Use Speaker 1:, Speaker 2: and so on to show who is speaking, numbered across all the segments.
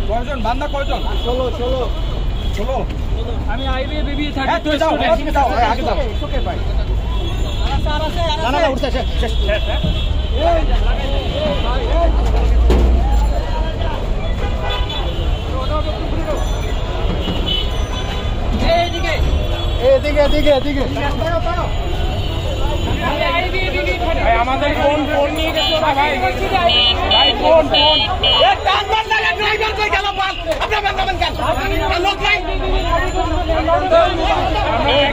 Speaker 1: কয়জন বান্দা কয়জন? 16 আমি আইবি বিবি থাকি তো যাও আগে যাও আগে যাও ওকে ভাই না না উঠতে শেষ এদিকে ভাই আমাদের ফোন নিয়ে গেছো না ভাই ভাই ফোন এক টান বান লাগা ড্রাইভার কই গেল বাস আপনি বান্দাবেন কেন লোক নাই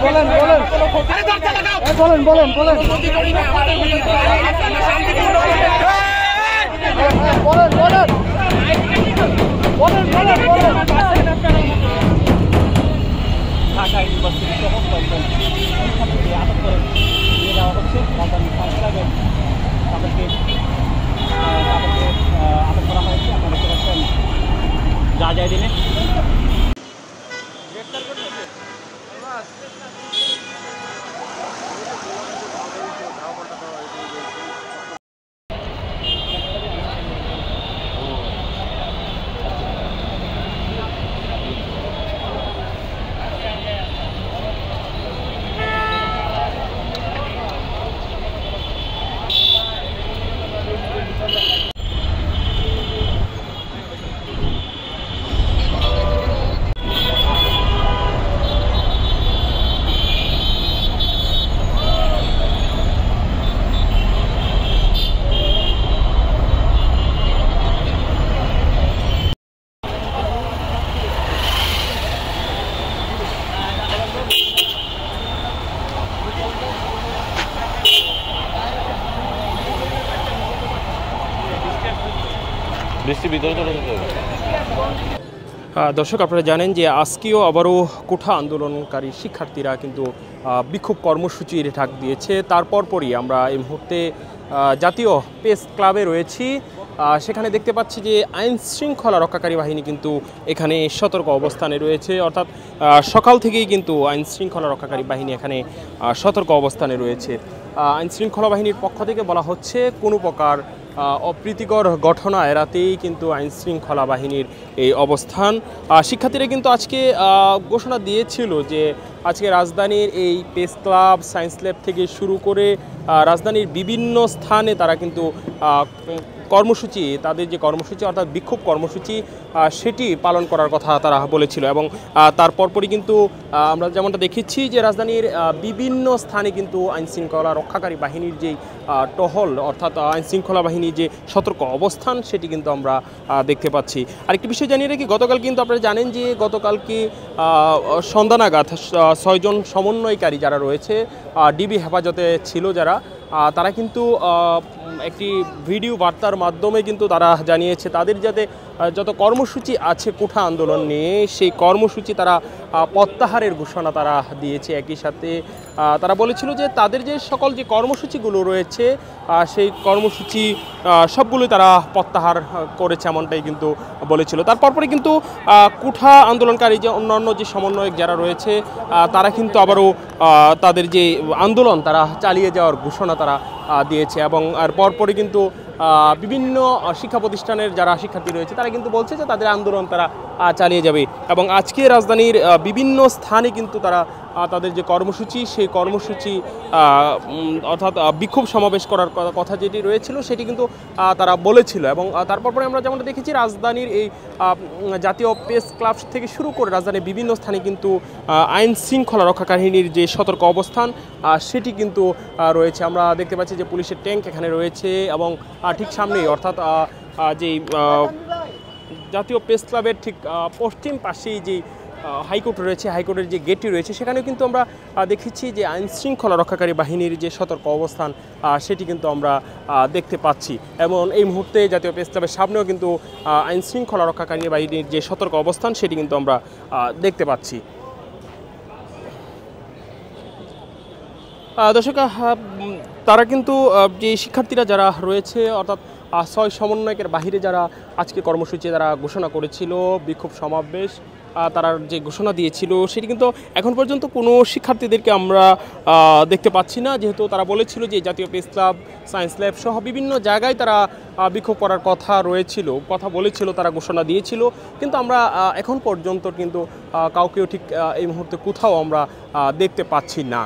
Speaker 1: বলেন আরে দরজা লাগাও বলেন শান্তি করি না শান্তি করি বলেন ঢাকা ইউনিভার্সিটি সহ কয়েকজন ছাত্রীকে আটক করে নিয়ে যাওয়া হচ্ছে রাজধানী ফায়ার সার্ভিস তাদেরকে আটক করা হয়েছে। আপনারা দেখতে পাচ্ছেন যা দিনে গ্রেফতার করতেছে দর্শক, আপনারা জানেন যে আজকেও আবারও কোঠা আন্দোলনকারী শিক্ষার্থীরা কিন্তু বিক্ষোভ কর্মসূচির ডাক দিয়েছে। তারপরই আমরা এই মুহূর্তে জাতীয় প্রেস ক্লাবে রয়েছি। সেখানে দেখতে পাচ্ছি যে আইন শৃঙ্খলা রক্ষাকারী বাহিনী কিন্তু এখানে সতর্ক অবস্থানে রয়েছে, অর্থাৎ সকাল থেকেই কিন্তু আইন শৃঙ্খলা রক্ষাকারী বাহিনী এখানে সতর্ক অবস্থানে রয়েছে। আইন শৃঙ্খলা বাহিনীর পক্ষ থেকে বলা হচ্ছে কোনো প্রকার অপ্রীতিকর ঘটনা এড়াতেই কিন্তু আইন শৃঙ্খলা বাহিনীর এই অবস্থান। শিক্ষার্থীরা কিন্তু আজকে ঘোষণা দিয়েছিল যে আজকে রাজধানীর এই প্রেস ক্লাব, সায়েন্স ল্যাব থেকে শুরু করে রাজধানীর বিভিন্ন স্থানে তারা কিন্তু কর্মসূচি, তাদের যে কর্মসূচি অর্থাৎ বিক্ষোভ কর্মসূচি সেটি পালন করার কথা তারা বলেছিল। এবং তারপরই কিন্তু আমরা যেমনটা দেখেছি যে রাজধানীর বিভিন্ন স্থানে কিন্তু আইনশৃঙ্খলা রক্ষাকারী বাহিনীর যেই টহল অর্থাৎ আইনশৃঙ্খলা বাহিনীর যে সতর্ক অবস্থান সেটি কিন্তু আমরা দেখতে পাচ্ছি। আরেকটি বিষয় জানিয়ে রাখি, গতকাল কিন্তু আপনারা জানেন যে গতকালকে সন্ধ্যা নাগাদ 6 জন সমন্বয়কারী যারা রয়েছে ডিবি হেফাজতে ছিল যারা, তারা কিন্তু একটি ভিডিও বার্তার মাধ্যমে কিন্তু তারা জানিয়েছে তাদের যাতে যত কর্মসূচি আছে কোঠা আন্দোলন নিয়ে সেই কর্মসূচি তারা প্রত্যাহারের ঘোষণা তারা দিয়েছে। একই সাথে তারা বলেছিল যে তাদের যে সকল যে কর্মসূচিগুলো রয়েছে সেই কর্মসূচি সবগুলোই তারা প্রত্যাহার করেছে, এমনটাই কিন্তু বলেছিল। তারপরে কিন্তু কোঠা আন্দোলনকারী যে অন্যান্য যে সমন্বয়ক যারা রয়েছে তারা কিন্তু আবারও তাদের যে আন্দোলন তারা চালিয়ে যাওয়ার ঘোষণা তারা দিয়েছে। এবং আর পরপরই কিন্তু বিভিন্ন শিক্ষা প্রতিষ্ঠানের যারা শিক্ষার্থী রয়েছে তারা কিন্তু বলছে যে তাদের আন্দোলন তারা চালিয়ে যাবে। এবং আজকে রাজধানীর বিভিন্ন স্থানে কিন্তু তারা তাদের যে কর্মসূচি সেই কর্মসূচি অর্থাৎ বিক্ষোভ সমাবেশ করার কথা যেটি রয়েছিল সেটি কিন্তু তারা বলেছিল। এবং তারপরে আমরা যেমনটা দেখেছি রাজধানীর এই জাতীয় প্রেস ক্লাব থেকে শুরু করে রাজধানীর বিভিন্ন স্থানে কিন্তু আইন শৃঙ্খলা রক্ষাকারীর যে সতর্ক অবস্থান সেটি কিন্তু রয়েছে। আমরা দেখতে পাচ্ছি যে পুলিশের ট্যাঙ্ক এখানে রয়েছে এবং ঠিক সামনেই অর্থাৎ যেই জাতীয় প্রেস ক্লাবের ঠিক পশ্চিম পাশেই যেই হাইকোর্ট রয়েছে, হাইকোর্টের যে গেটটি রয়েছে সেখানেও কিন্তু আমরা দেখেছি যে আইন শৃঙ্খলা রক্ষাকারী বাহিনীর যে সতর্ক অবস্থান সেটি কিন্তু আমরা দেখতে পাচ্ছি। এবং এই মুহূর্তে জাতীয় প্রেস ক্লাবের সামনেও কিন্তু আইন শৃঙ্খলা রক্ষাকারী বাহিনীর যে সতর্ক অবস্থান সেটি কিন্তু আমরা দেখতে পাচ্ছি। দর্শক, তারা কিন্তু যে শিক্ষার্থীরা যারা রয়েছে অর্থাৎ 6 সমন্বয়কের বাহিরে যারা আজকে কর্মসূচি তারা ঘোষণা করেছিল, বিক্ষোভ সমাবেশ তারা যে ঘোষণা দিয়েছিল সেটি কিন্তু এখন পর্যন্ত কোনো শিক্ষার্থীদেরকে আমরা দেখতে পাচ্ছি না, যেহেতু তারা বলেছিল যে জাতীয় প্রেস ক্লাব, সায়েন্স ল্যাব সহ বিভিন্ন জায়গায় তারা বিক্ষোভ করার কথা বলেছিল, তারা ঘোষণা দিয়েছিল, কিন্তু আমরা এখন পর্যন্ত কিন্তু কাউকেও ঠিক এই মুহূর্তে কোথাও আমরা দেখতে পাচ্ছি না।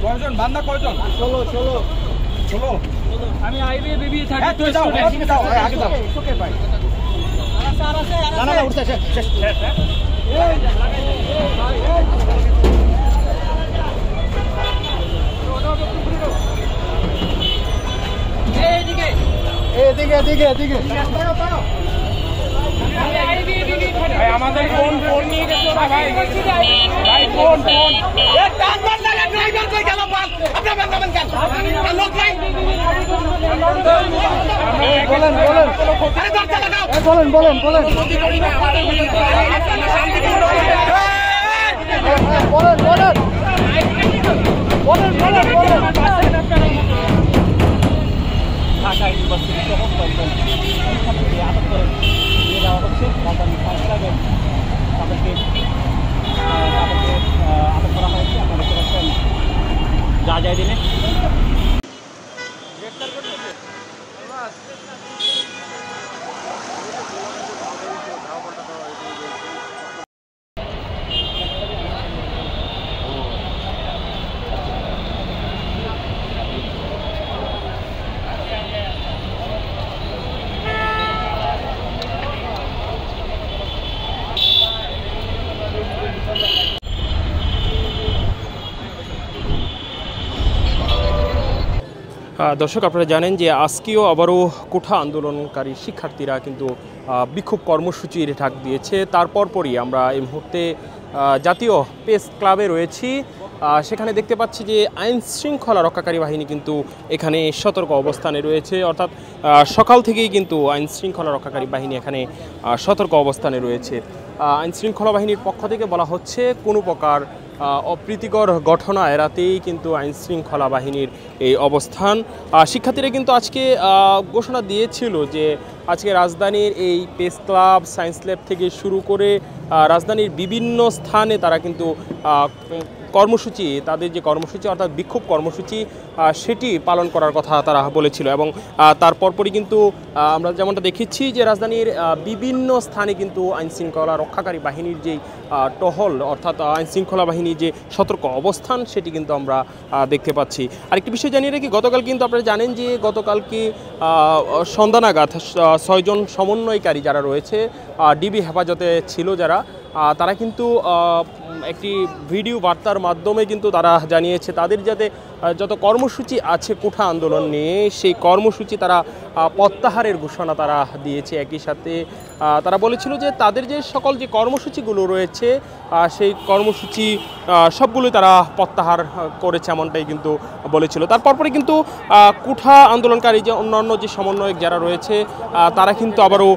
Speaker 2: কয়জন বান্দা কয়জন? 16 আমি আইবি বিবি থাকি তুই যাও আগে যাও ওকে ভাই না না উঠছে শেষ এদিকে আমাদের ফোন নিয়ে গেছে ভাই ফোন ড্রাইভার কই গেল পাল আপনারা নামেন কেন লোক নাই বলেন আরে দরজা লাগাও বলেন ঢাকা ইউনিভার্সিটি সমস্ত শিক্ষার্থীকে আটক করে নিয়ে যাওয়া হচ্ছে রাজধানী তাদেরকে আটক করা হয়েছে। আপনারা দেখতে পাচ্ছেন যা যায় দিনে
Speaker 1: দর্শক, আপনারা জানেন যে আজকেও আবারও কোঠা আন্দোলনকারী শিক্ষার্থীরা কিন্তু বিক্ষোভ কর্মসূচির ডাক দিয়েছে। তারপরই আমরা এই মুহূর্তে জাতীয় প্রেস ক্লাবে রয়েছি। সেখানে দেখতে পাচ্ছি যে আইন শৃঙ্খলা রক্ষাকারী বাহিনী কিন্তু এখানে সতর্ক অবস্থানে রয়েছে, অর্থাৎ সকাল থেকেই কিন্তু আইন শৃঙ্খলা রক্ষাকারী বাহিনী এখানে সতর্ক অবস্থানে রয়েছে। আইন শৃঙ্খলা বাহিনীর পক্ষ থেকে বলা হচ্ছে কোনো প্রকার অপ্রীতিকর ঘটনা এড়াতেই কিন্তু আইন শৃঙ্খলা বাহিনীর এই অবস্থান। শিক্ষার্থীরা কিন্তু আজকে ঘোষণা দিয়েছিল যে আজকে রাজধানীর এই প্রেস ক্লাব, সায়েন্স ল্যাব থেকে শুরু করে রাজধানীর বিভিন্ন স্থানে তারা কিন্তু তাদের যে কর্মসূচি অর্থাৎ বিক্ষোভ কর্মসূচি সেটি পালন করার কথা তারা বলেছিল। এবং তারপরই কিন্তু আমরা যেমনটা দেখেছি যে রাজধানীর বিভিন্ন স্থানে কিন্তু আইনশৃঙ্খলা রক্ষাকারী বাহিনীর যেই টহল অর্থাৎ আইনশৃঙ্খলা বাহিনীর যে সতর্ক অবস্থান সেটি কিন্তু আমরা দেখতে পাচ্ছি। আরেকটি বিষয় জানিয়ে রাখি, গতকাল কিন্তু আপনারা জানেন যে গতকালকে সন্ধ্যা নাগাদ 6 জন সমন্বয়কারী যারা রয়েছে ডিবি হেফাজতে ছিল তারা কিন্তু একটি ভিডিও বার্তার মাধ্যমে কিন্তু তারা জানিয়েছে তাদের যত কর্মসূচি আছে কোঠা আন্দোলন নিয়ে সেই কর্মসূচি তারা প্রত্যাহারের ঘোষণা তারা দিয়েছে। একই সাথে তারা বলেছিল যে তাদের যে সকল যে কর্মসূচিগুলো রয়েছে সেই কর্মসূচি সবগুলোই তারা প্রত্যাহার করেছে, এমনটাই কিন্তু বলেছিল। তারপরে কিন্তু কোঠা আন্দোলনকারী যে অন্যান্য যে সমন্বয়ক যারা রয়েছে তারা কিন্তু আবারও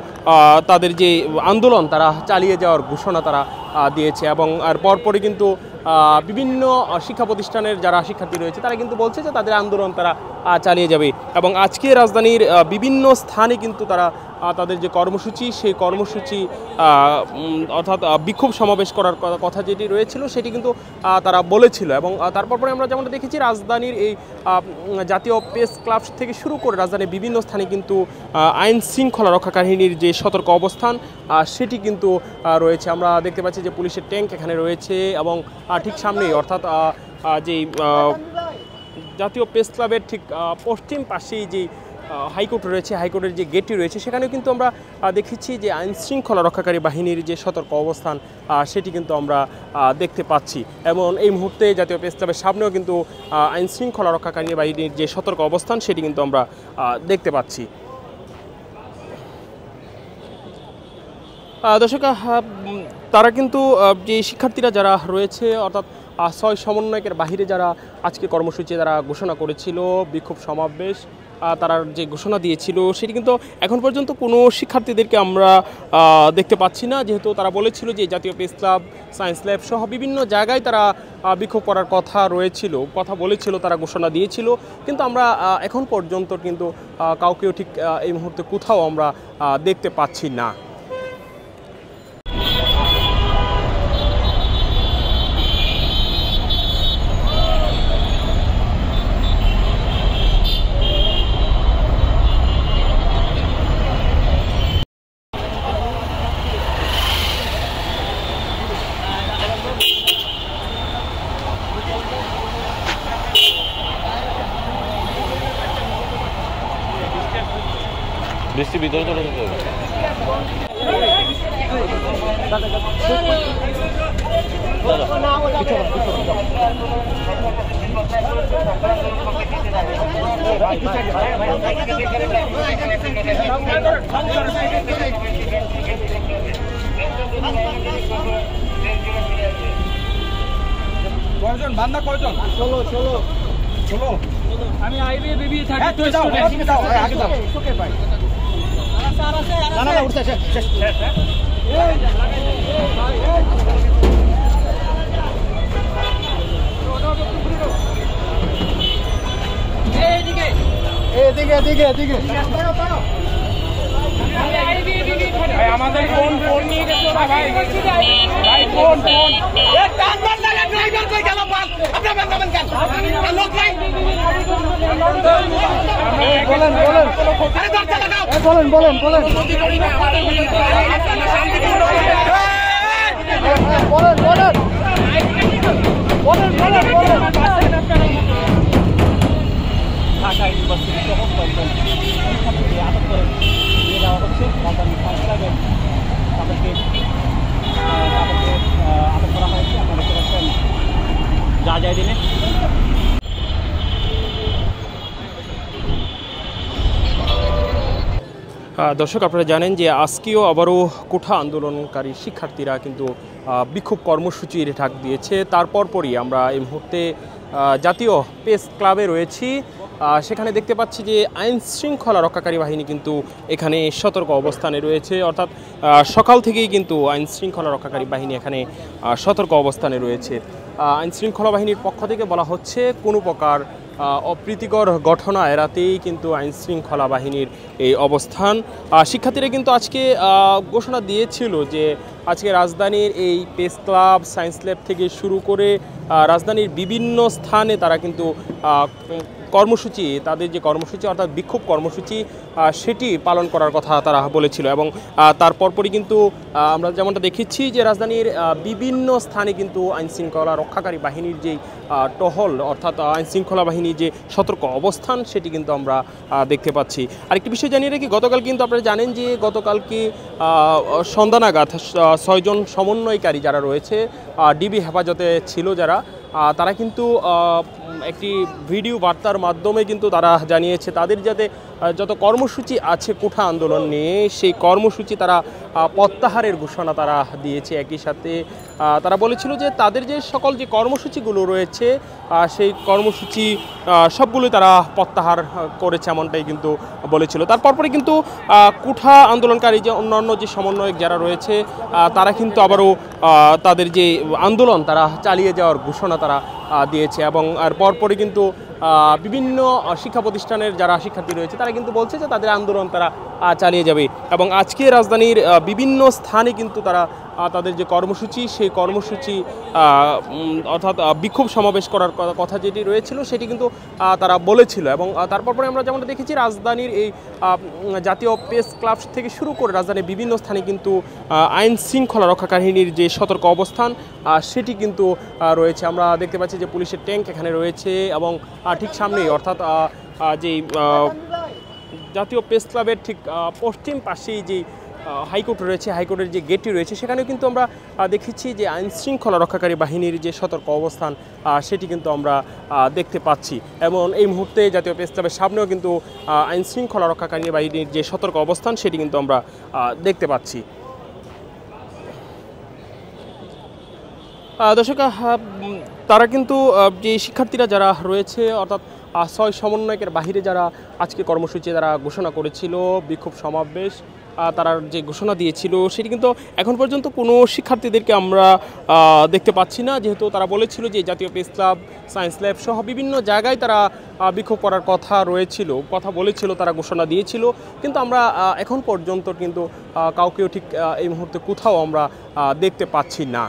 Speaker 1: তাদের যে আন্দোলন তারা চালিয়ে যাওয়ার ঘোষণা তারা দিয়েছে। এবং আর পরপরই কিন্তু বিভিন্ন শিক্ষা প্রতিষ্ঠানের যারা শিক্ষার্থী রয়েছে তারা কিন্তু বলছে যে তাদের আন্দোলন তারা চালিয়ে যাবে। এবং আজকে রাজধানীর বিভিন্ন স্থানে কিন্তু তারা তাদের যে কর্মসূচি সেই কর্মসূচি অর্থাৎ বিক্ষোভ সমাবেশ করার কথা যেটি রয়েছিল সেটি কিন্তু তারা বলেছিল। এবং তারপরে আমরা যেমনটা দেখেছি রাজধানীর এই জাতীয় প্রেস ক্লাব থেকে শুরু করে রাজধানীর বিভিন্ন স্থানে কিন্তু আইন শৃঙ্খলা রক্ষাকারীর যে সতর্ক অবস্থান সেটি কিন্তু রয়েছে। আমরা দেখতে পাচ্ছি যে পুলিশের ট্যাঙ্ক এখানে রয়েছে এবং ঠিক সামনেই অর্থাৎ যেই জাতীয় প্রেস ক্লাবের ঠিক পশ্চিম পাশেই যেই হাইকোর্ট রয়েছে, হাইকোর্টের যে গেটটি রয়েছে সেখানেও কিন্তু আমরা দেখেছি যে আইন শৃঙ্খলা রক্ষাকারী বাহিনীর যে সতর্ক অবস্থান সেটি কিন্তু আমরা দেখতে পাচ্ছি। এবং এই মুহূর্তে জাতীয় প্রেস ক্লাবের সামনেও কিন্তু আইন শৃঙ্খলা রক্ষাকারী বাহিনীর যে সতর্ক অবস্থান সেটি কিন্তু আমরা দেখতে পাচ্ছি। দর্শক, তারা কিন্তু যে শিক্ষার্থীরা যারা রয়েছে অর্থাৎ 6 সমন্বয়কের বাহিরে যারা আজকে কর্মসূচি তারা ঘোষণা করেছিল, বিক্ষোভ সমাবেশ তারা যে ঘোষণা দিয়েছিল সেটি কিন্তু এখন পর্যন্ত কোনো শিক্ষার্থীদেরকে আমরা দেখতে পাচ্ছি না, যেহেতু তারা বলেছিল যে জাতীয় প্রেস ক্লাব, সায়েন্স ল্যাব সহ বিভিন্ন জায়গায় তারা বিক্ষোভ করার কথা বলেছিল, তারা ঘোষণা দিয়েছিল, কিন্তু আমরা এখন পর্যন্ত কিন্তু কাউকেও ঠিক এই মুহূর্তে কোথাও আমরা দেখতে পাচ্ছি না।
Speaker 3: বৃষ্টি ভিতরে চলে যেতে হবে।
Speaker 2: কয়জন বান্দা, কয়জন? 16। আমি আইবি বিবি থাকি। তুই যাও, আগে যাও, আগে যাও। ওকে ভাই। না উঠছে, শেষ। এদিকে। আমাদের ফোন নিয়ে গেছো না ভাই। ফোন ড্রাইভার কই গেল? আপনি বেন কেন? লোক নাই। বলেন। আরে দরজা লাগাও। বলেন। বলেন। ঢাকা ইউনিভার্সিটি সহ শিক্ষার্থীদের আটক করে নিয়ে যাওয়া হচ্ছে রাজধানী সায়েন্সল্যাবে। তাদেরকে আটক করা হয়েছে। আপনারা দেখতে পাচ্ছেন যা দিনে।
Speaker 1: দর্শক, আপনারা জানেন যে আজকেও আবারও কোঠা আন্দোলনকারী শিক্ষার্থীরা কিন্তু বিক্ষোভ কর্মসূচির ডাক দিয়েছে। তারপরই আমরা এই মুহূর্তে জাতীয় প্রেস ক্লাবে রয়েছি। সেখানে দেখতে পাচ্ছি যে আইন শৃঙ্খলা রক্ষাকারী বাহিনী কিন্তু এখানে সতর্ক অবস্থানে রয়েছে, অর্থাৎ সকাল থেকেই কিন্তু আইন শৃঙ্খলা রক্ষাকারী বাহিনী এখানে সতর্ক অবস্থানে রয়েছে। আইন শৃঙ্খলা বাহিনীর পক্ষ থেকে বলা হচ্ছে কোনো প্রকার অপ্রীতিকর ঘটনা এড়াতেই কিন্তু আইন শৃঙ্খলা বাহিনীর এই অবস্থান। শিক্ষার্থীরা কিন্তু আজকে ঘোষণা দিয়েছিল যে আজকে রাজধানীর এই প্রেস ক্লাব, সায়েন্স ল্যাব থেকে শুরু করে রাজধানীর বিভিন্ন স্থানে তারা কিন্তু তাদের যে কর্মসূচি অর্থাৎ বিক্ষোভ কর্মসূচি সেটি পালন করার কথা তারা বলেছিল। এবং তারপরই কিন্তু আমরা যেমনটা দেখেছি যে রাজধানীর বিভিন্ন স্থানে কিন্তু আইনশৃঙ্খলা রক্ষাকারী বাহিনীর যেই টহল অর্থাৎ আইনশৃঙ্খলা বাহিনীর যে সতর্ক অবস্থান সেটি কিন্তু আমরা দেখতে পাচ্ছি। আরেকটি বিষয় জানিয়ে রাখি, গতকাল কিন্তু আপনারা জানেন যে গতকালকে সন্ধ্যা নাগাদ 6 জন সমন্বয়কারী যারা রয়েছে ডিবি হেফাজতে ছিল তারা কিন্তু একটি ভিডিও বার্তার মাধ্যমে কিন্তু তারা জানিয়েছে তাদের যাতে যত কর্মসূচি আছে কোঠা আন্দোলন নিয়ে সেই কর্মসূচি তারা প্রত্যাহারের ঘোষণা তারা দিয়েছে। একই সাথে তারা বলেছিল যে তাদের যে সকল যে কর্মসূচিগুলো রয়েছে সেই কর্মসূচি সবগুলোই তারা প্রত্যাহার করেছে, এমনটাই কিন্তু বলেছিল। তারপরে কিন্তু কোঠা আন্দোলনকারী যে অন্যান্য যে সমন্বয়ক যারা রয়েছে তারা কিন্তু আবারও তাদের যে আন্দোলন তারা চালিয়ে যাওয়ার ঘোষণা তারা দিয়েছে। এবং আর পরপরই কিন্তু বিভিন্ন শিক্ষা প্রতিষ্ঠানের যারা শিক্ষার্থী রয়েছে তারা কিন্তু বলছে যে তাদের আন্দোলন তারা চালিয়ে যাবে। এবং আজকে রাজধানীর বিভিন্ন স্থানে কিন্তু তারা তাদের যে কর্মসূচি সেই কর্মসূচি অর্থাৎ বিক্ষোভ সমাবেশ করার কথা যেটি রয়েছিল সেটি কিন্তু তারা বলেছিল। এবং তারপরে আমরা যেমনটা দেখেছি রাজধানীর এই জাতীয় প্রেস ক্লাব থেকে শুরু করে রাজধানীর বিভিন্ন স্থানে কিন্তু আইন শৃঙ্খলা রক্ষাকারীর যে সতর্ক অবস্থান সেটি কিন্তু রয়েছে। আমরা দেখতে পাচ্ছি যে পুলিশের ট্যাঙ্ক এখানে রয়েছে এবং ঠিক সামনেই অর্থাৎ যেই জাতীয় প্রেস ক্লাবের ঠিক পশ্চিম পাশেই যে হাইকোর্ট রয়েছে, হাইকোর্টের যে গেটটি রয়েছে সেখানেও কিন্তু আমরা দেখেছি যে আইন শৃঙ্খলা রক্ষাকারী বাহিনীর যে সতর্ক অবস্থান সেটি কিন্তু আমরা দেখতে পাচ্ছি। এবং এই মুহূর্তে জাতীয় প্রেস ক্লাবের সামনেও কিন্তু আইন শৃঙ্খলা রক্ষাকারী বাহিনীর যে সতর্ক অবস্থান সেটি কিন্তু আমরা দেখতে পাচ্ছি। দর্শক, তারা কিন্তু যে শিক্ষার্থীরা যারা রয়েছে অর্থাৎ 6 সমন্বয়কের বাহিরে যারা আজকে কর্মসূচি যারা ঘোষণা করেছিল, বিক্ষোভ সমাবেশ তারা যে ঘোষণা দিয়েছিল সেটি কিন্তু এখন পর্যন্ত কোনো শিক্ষার্থীদেরকে আমরা দেখতে পাচ্ছি না, যেহেতু তারা বলেছিল যে জাতীয় প্রেস ক্লাব, সায়েন্স ল্যাব সহ বিভিন্ন জায়গায় তারা বিক্ষোভ করার কথা বলেছিল, তারা ঘোষণা দিয়েছিল, কিন্তু আমরা এখন পর্যন্ত কিন্তু কাউকেও ঠিক এই মুহূর্তে কোথাও আমরা দেখতে পাচ্ছি না।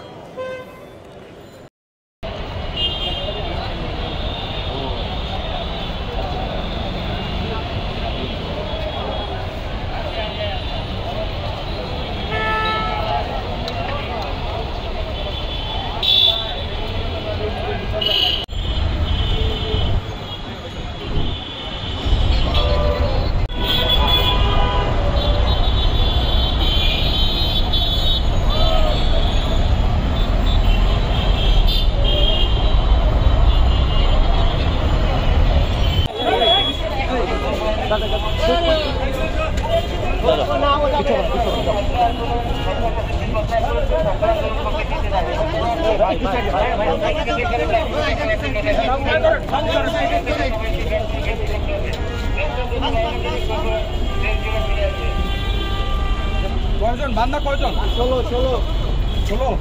Speaker 2: কয়জন বান্দা কয়জন? 16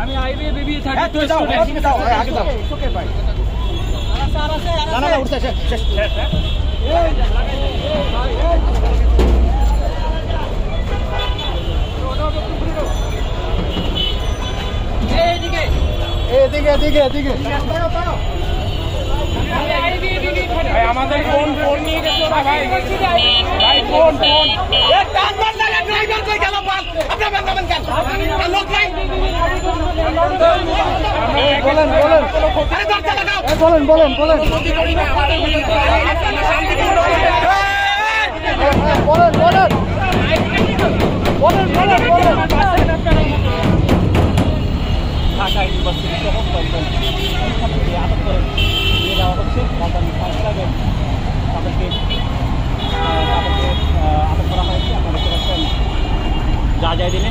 Speaker 2: আমি আইবি বেবি থাকি তো স্টুডেন্ট যাও আগে যাও ওকে ভাই না উঠছে শেষ এদিকে ভাই আমাদের ফোন নিয়ে গেছো না ভাই ফোন এক টান বান লাগা ড্রাইভার কই গেল বাল আপনি বান্দাবেন কেন লোক নাই বলেন আরে দরজা লাগাও বলেন শান্তি করি না শান্তিপূর্ণ বলেন ঢাকা ইউনিভার্সিটি সহ কয়েকজন শিক্ষার্থীকে আটক করে নিয়ে যাওয়া হচ্ছে রাজধানী সায়েন্স তাদেরকে আটক করা হয়েছে। আপনারা দেখতে পাচ্ছেন যা দিনে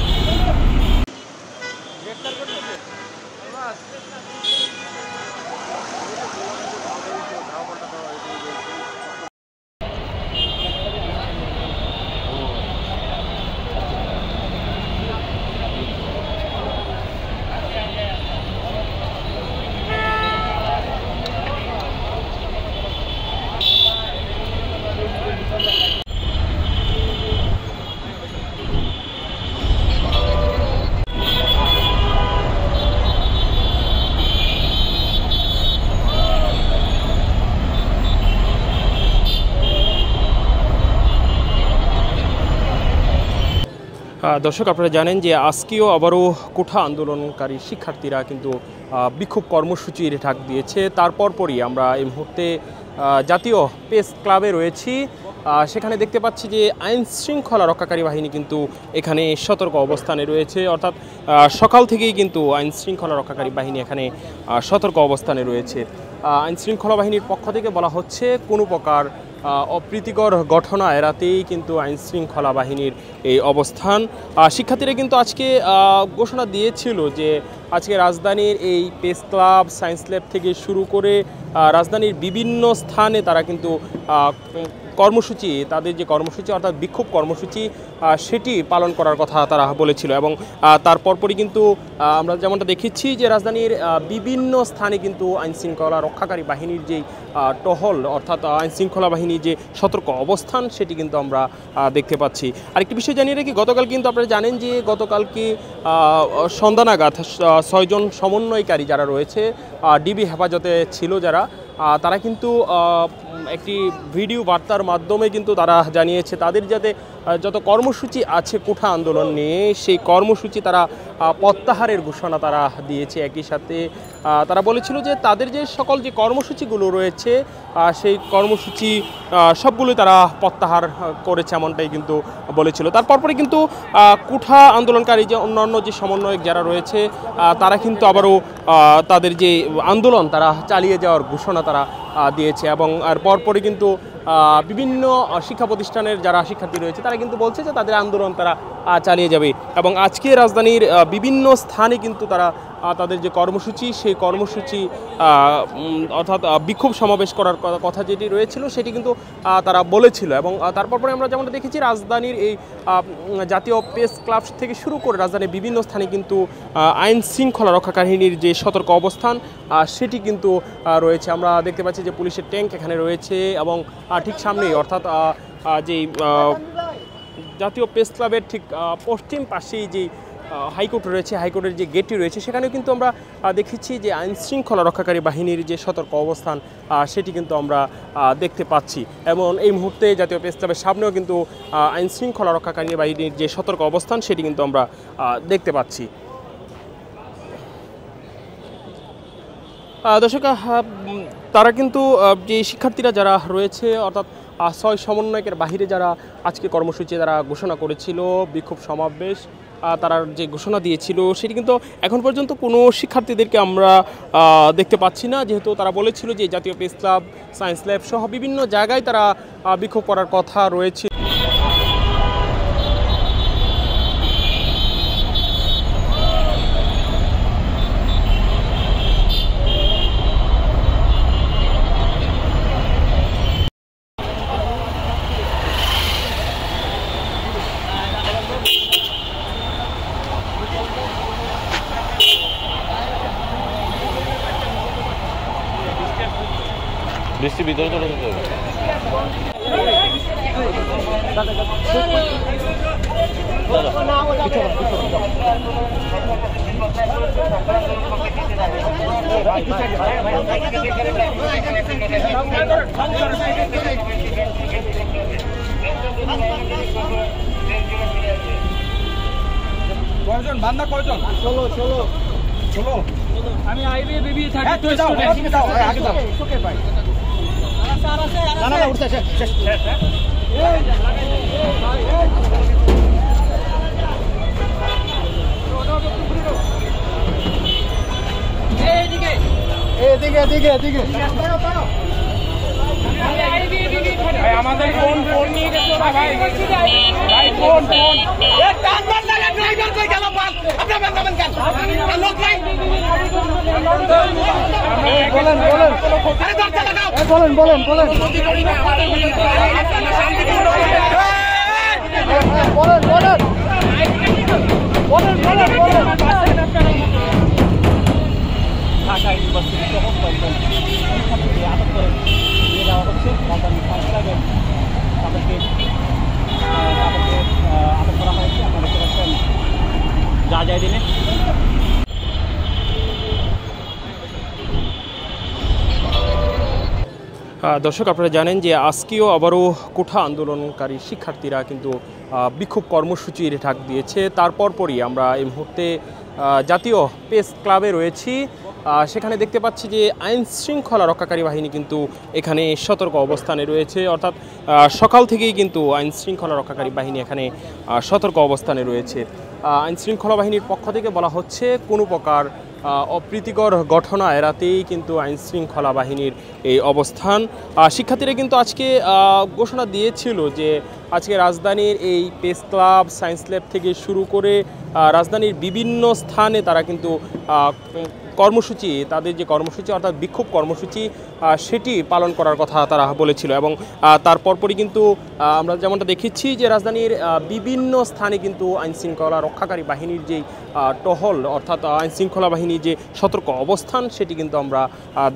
Speaker 1: দর্শক, আপনারা জানেন যে আজকেও আবারও কোঠা আন্দোলনকারী শিক্ষার্থীরা কিন্তু বিক্ষোভ কর্মসূচির ডাক দিয়েছে। তারপরই আমরা এই মুহূর্তে জাতীয় প্রেস ক্লাবে রয়েছি। সেখানে দেখতে পাচ্ছি যে আইন শৃঙ্খলা রক্ষাকারী বাহিনী কিন্তু এখানে সতর্ক অবস্থানে রয়েছে, অর্থাৎ সকাল থেকেই কিন্তু আইন শৃঙ্খলা রক্ষাকারী বাহিনী এখানে সতর্ক অবস্থানে রয়েছে। আইন শৃঙ্খলা বাহিনীর পক্ষ থেকে বলা হচ্ছে কোনো প্রকার অপ্রীতিকর ঘটনা এড়াতেই কিন্তু আইন শৃঙ্খলা বাহিনীর এই অবস্থান। শিক্ষার্থীরা কিন্তু আজকে ঘোষণা দিয়েছিল যে আজকে রাজধানীর এই প্রেস ক্লাব, সায়েন্স ল্যাব থেকে শুরু করে রাজধানীর বিভিন্ন স্থানে তারা কিন্তু তাদের যে কর্মসূচি অর্থাৎ বিক্ষোভ কর্মসূচি সেটি পালন করার কথা তারা বলেছিল। এবং তারপরই কিন্তু আমরা যেমনটা দেখেছি যে রাজধানীর বিভিন্ন স্থানে কিন্তু আইনশৃঙ্খলা রক্ষাকারী বাহিনীর যেই টহল অর্থাৎ আইনশৃঙ্খলা বাহিনীর যে সতর্ক অবস্থান সেটি কিন্তু আমরা দেখতে পাচ্ছি। আরেকটি বিষয় জানিয়ে রাখি, গতকাল কিন্তু আপনারা জানেন যে গতকালকে সন্ধ্যা নাগাদ 6 জন সমন্বয়কারী যারা রয়েছে ডিবি হেফাজতে ছিল যারা, তারা কিন্তু একটি ভিডিও বার্তার মাধ্যমে কিন্তু তারা জানিয়েছে তাদের যাতে যত কর্মসূচি আছে কোঠা আন্দোলন নিয়ে সেই কর্মসূচি তারা প্রত্যাহারের ঘোষণা তারা দিয়েছে। একই সাথে তারা বলেছিল যে তাদের যে সকল যে কর্মসূচিগুলো রয়েছে সেই কর্মসূচি সবগুলোই তারা প্রত্যাহার করেছে এমনটাই কিন্তু বলেছিল। তারপরে কিন্তু কোঠা আন্দোলনকারী যে অন্যান্য যে সমন্বয়ক যারা রয়েছে তারা কিন্তু আবারও তাদের যে আন্দোলন তারা চালিয়ে যাওয়ার ঘোষণা তারা দিয়েছে এবং আর পরপরই কিন্তু বিভিন্ন শিক্ষা প্রতিষ্ঠানের যারা শিক্ষার্থী রয়েছে তারা কিন্তু বলছে যে তাদের আন্দোলন তারা চালিয়ে যাবে এবং আজকে রাজধানীর বিভিন্ন স্থানে কিন্তু তারা তাদের যে কর্মসূচি সেই কর্মসূচি অর্থাৎ বিক্ষোভ সমাবেশ করার কথা যেটি রয়েছিল সেটি কিন্তু তারা বলেছিল এবং তারপরে আমরা যেমনটা দেখেছি রাজধানীর এই জাতীয় প্রেস ক্লাব থেকে শুরু করে রাজধানীর বিভিন্ন স্থানে কিন্তু আইন শৃঙ্খলা রক্ষাকারীর যে সতর্ক অবস্থান সেটি কিন্তু রয়েছে। আমরা দেখতে পাচ্ছি যে পুলিশের ট্যাঙ্ক এখানে রয়েছে এবং ঠিক সামনেই অর্থাৎ যেই জাতীয় প্রেস ক্লাবের ঠিক পশ্চিম পাশেই যেই হাইকোর্ট রয়েছে হাইকোর্টের যে গেটটি রয়েছে সেখানেও কিন্তু আমরা দেখেছি যে আইন শৃঙ্খলা রক্ষাকারী বাহিনীর যে সতর্ক অবস্থান সেটি কিন্তু আমরা দেখতে পাচ্ছি এবং এই মুহূর্তে জাতীয় প্রেস ক্লাবের সামনেও কিন্তু আইন শৃঙ্খলা রক্ষাকারী বাহিনীর যে সতর্ক অবস্থান সেটি কিন্তু আমরা দেখতে পাচ্ছি। দর্শক তারা কিন্তু যে শিক্ষার্থীরা যারা রয়েছে অর্থাৎ 6 সমন্বয়কের বাহিরে যারা আজকে কর্মসূচি তারা ঘোষণা করেছিল বিক্ষোভ সমাবেশ তারা যে ঘোষণা দিয়েছিল সেটি কিন্তু এখন পর্যন্ত কোনো শিক্ষার্থীদেরকে আমরা দেখতে পাচ্ছি না, যেহেতু তারা বলেছিল যে জাতীয় প্রেস ক্লাব সায়েন্স ল্যাব সহ বিভিন্ন জায়গায় তারা বিক্ষোভ করার কথা রয়েছে।
Speaker 3: বৃষ্টি ভিতরে চলে যেতে হবে।
Speaker 2: কয়জন বান্দা কয়জন? 16 আমি আইবি বিবি থাকি তো স্টুডেন্ট যাও আগে যাও ওকে ভাই না উঠছে শেষ এদিকে আমাদের ফোন নিয়ে গেছো না ভাই ফোন এক টান বান লাগা ড্রাইভার কই গেল পাল আপনি বান্দাবেন কেন লোক নাই বলেন আরে দরজা লাগাও বলেন ঢাকা ইউনিভার্সিটি সহ কয়েকজন শিক্ষার্থীকে আটক করে নিয়ে যাওয়া হচ্ছে রাজধানী তাদেরকে আটক করা হয়েছে। আপনারা দেখতে পাচ্ছেন যা দিনে
Speaker 1: দর্শক আপনারা জানেন যে আজকেও আবারও কোঠা আন্দোলনকারী শিক্ষার্থীরা কিন্তু বিক্ষোভ কর্মসূচির ডাক দিয়েছে। তারপরই আমরা এই মুহূর্তে জাতীয় প্রেস ক্লাবে রয়েছি, সেখানে দেখতে পাচ্ছি যে আইন শৃঙ্খলা রক্ষাকারী বাহিনী কিন্তু এখানে সতর্ক অবস্থানে রয়েছে, অর্থাৎ সকাল থেকেই কিন্তু আইন শৃঙ্খলা রক্ষাকারী বাহিনী এখানে সতর্ক অবস্থানে রয়েছে। আইন শৃঙ্খলা বাহিনীর পক্ষ থেকে বলা হচ্ছে কোনো প্রকার অপ্রীতিকর ঘটনা এড়াতেই কিন্তু আইন শৃঙ্খলা বাহিনীর এই অবস্থান। শিক্ষার্থীরা কিন্তু আজকে ঘোষণা দিয়েছিল যে আজকে রাজধানীর এই প্রেস ক্লাব সায়েন্স ল্যাব থেকে শুরু করে রাজধানীর বিভিন্ন স্থানে তারা কিন্তু কর্মসূচি তাদের যে কর্মসূচি অর্থাৎ বিক্ষোভ কর্মসূচি সেটি পালন করার কথা তারা বলেছিল এবং তারপরই কিন্তু আমরা যেমনটা দেখেছি যে রাজধানীর বিভিন্ন স্থানে কিন্তু আইনশৃঙ্খলা রক্ষাকারী বাহিনীর যেই টহল অর্থাৎ আইনশৃঙ্খলা বাহিনীর যে সতর্ক অবস্থান সেটি কিন্তু আমরা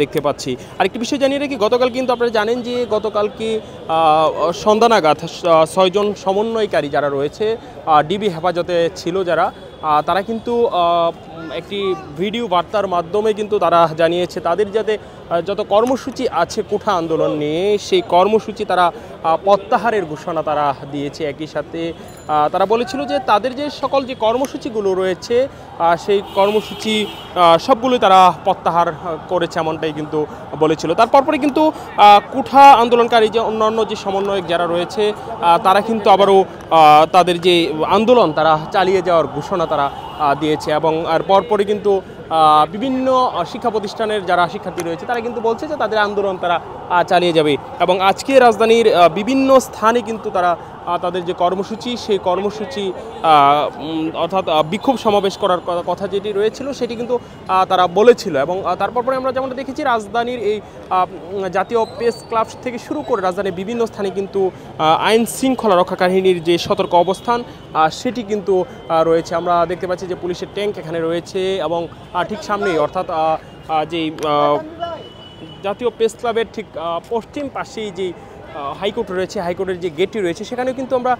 Speaker 1: দেখতে পাচ্ছি। আরেকটি বিষয় জানিয়ে রাখি, গতকাল কিন্তু আপনারা জানেন যে গতকালকে সন্ধ্যা নাগাদ 6 জন সমন্বয়কারী যারা রয়েছে ডিবি হেফাজতে ছিল যারা তারা কিন্তু একটি ভিডিও বার্তার মাধ্যমে কিন্তু তারা জানিয়েছে তাদের যাতে যত কর্মসূচি আছে কোঠা আন্দোলন নিয়ে সেই কর্মসূচি তারা প্রত্যাহারের ঘোষণা তারা দিয়েছে। একই সাথে তারা বলেছিল যে তাদের যে সকল যে কর্মসূচিগুলো রয়েছে সেই কর্মসূচি সবগুলোই তারা প্রত্যাহার করেছে এমনটাই কিন্তু বলেছিল। তারপরে কিন্তু কোঠা আন্দোলনকারী যে অন্যান্য যে সমন্বয়ক যারা রয়েছে তারা কিন্তু আবারও তাদের যে আন্দোলন তারা চালিয়ে যাওয়ার ঘোষণা তারা দিয়েছে এবং আর পরপরই কিন্তু বিভিন্ন শিক্ষা প্রতিষ্ঠানের যারা শিক্ষার্থী রয়েছে তারা কিন্তু বলছে যে তাদের আন্দোলন তারা চালিয়ে যাবে এবং আজকে রাজধানীর বিভিন্ন স্থানে কিন্তু তারা তাদের যে কর্মসূচি সেই কর্মসূচি অর্থাৎ বিক্ষোভ সমাবেশ করার কথা যেটি রয়েছিল সেটি কিন্তু তারা বলেছিল এবং তারপরে আমরা যেমনটা দেখেছি রাজধানীর এই জাতীয় প্রেস ক্লাব থেকে শুরু করে রাজধানীর বিভিন্ন স্থানে কিন্তু আইন শৃঙ্খলা রক্ষাকারীর যে সতর্ক অবস্থান সেটি কিন্তু রয়েছে। আমরা দেখতে পাচ্ছি যে পুলিশের ট্যাঙ্ক এখানে রয়েছে এবং ঠিক সামনেই অর্থাৎ যেই জাতীয় প্রেস ক্লাবের ঠিক পশ্চিম পাশেই যেই হাইকোর্ট রয়েছে হাইকোর্টের যে গেটটি রয়েছে সেখানেও কিন্তু আমরা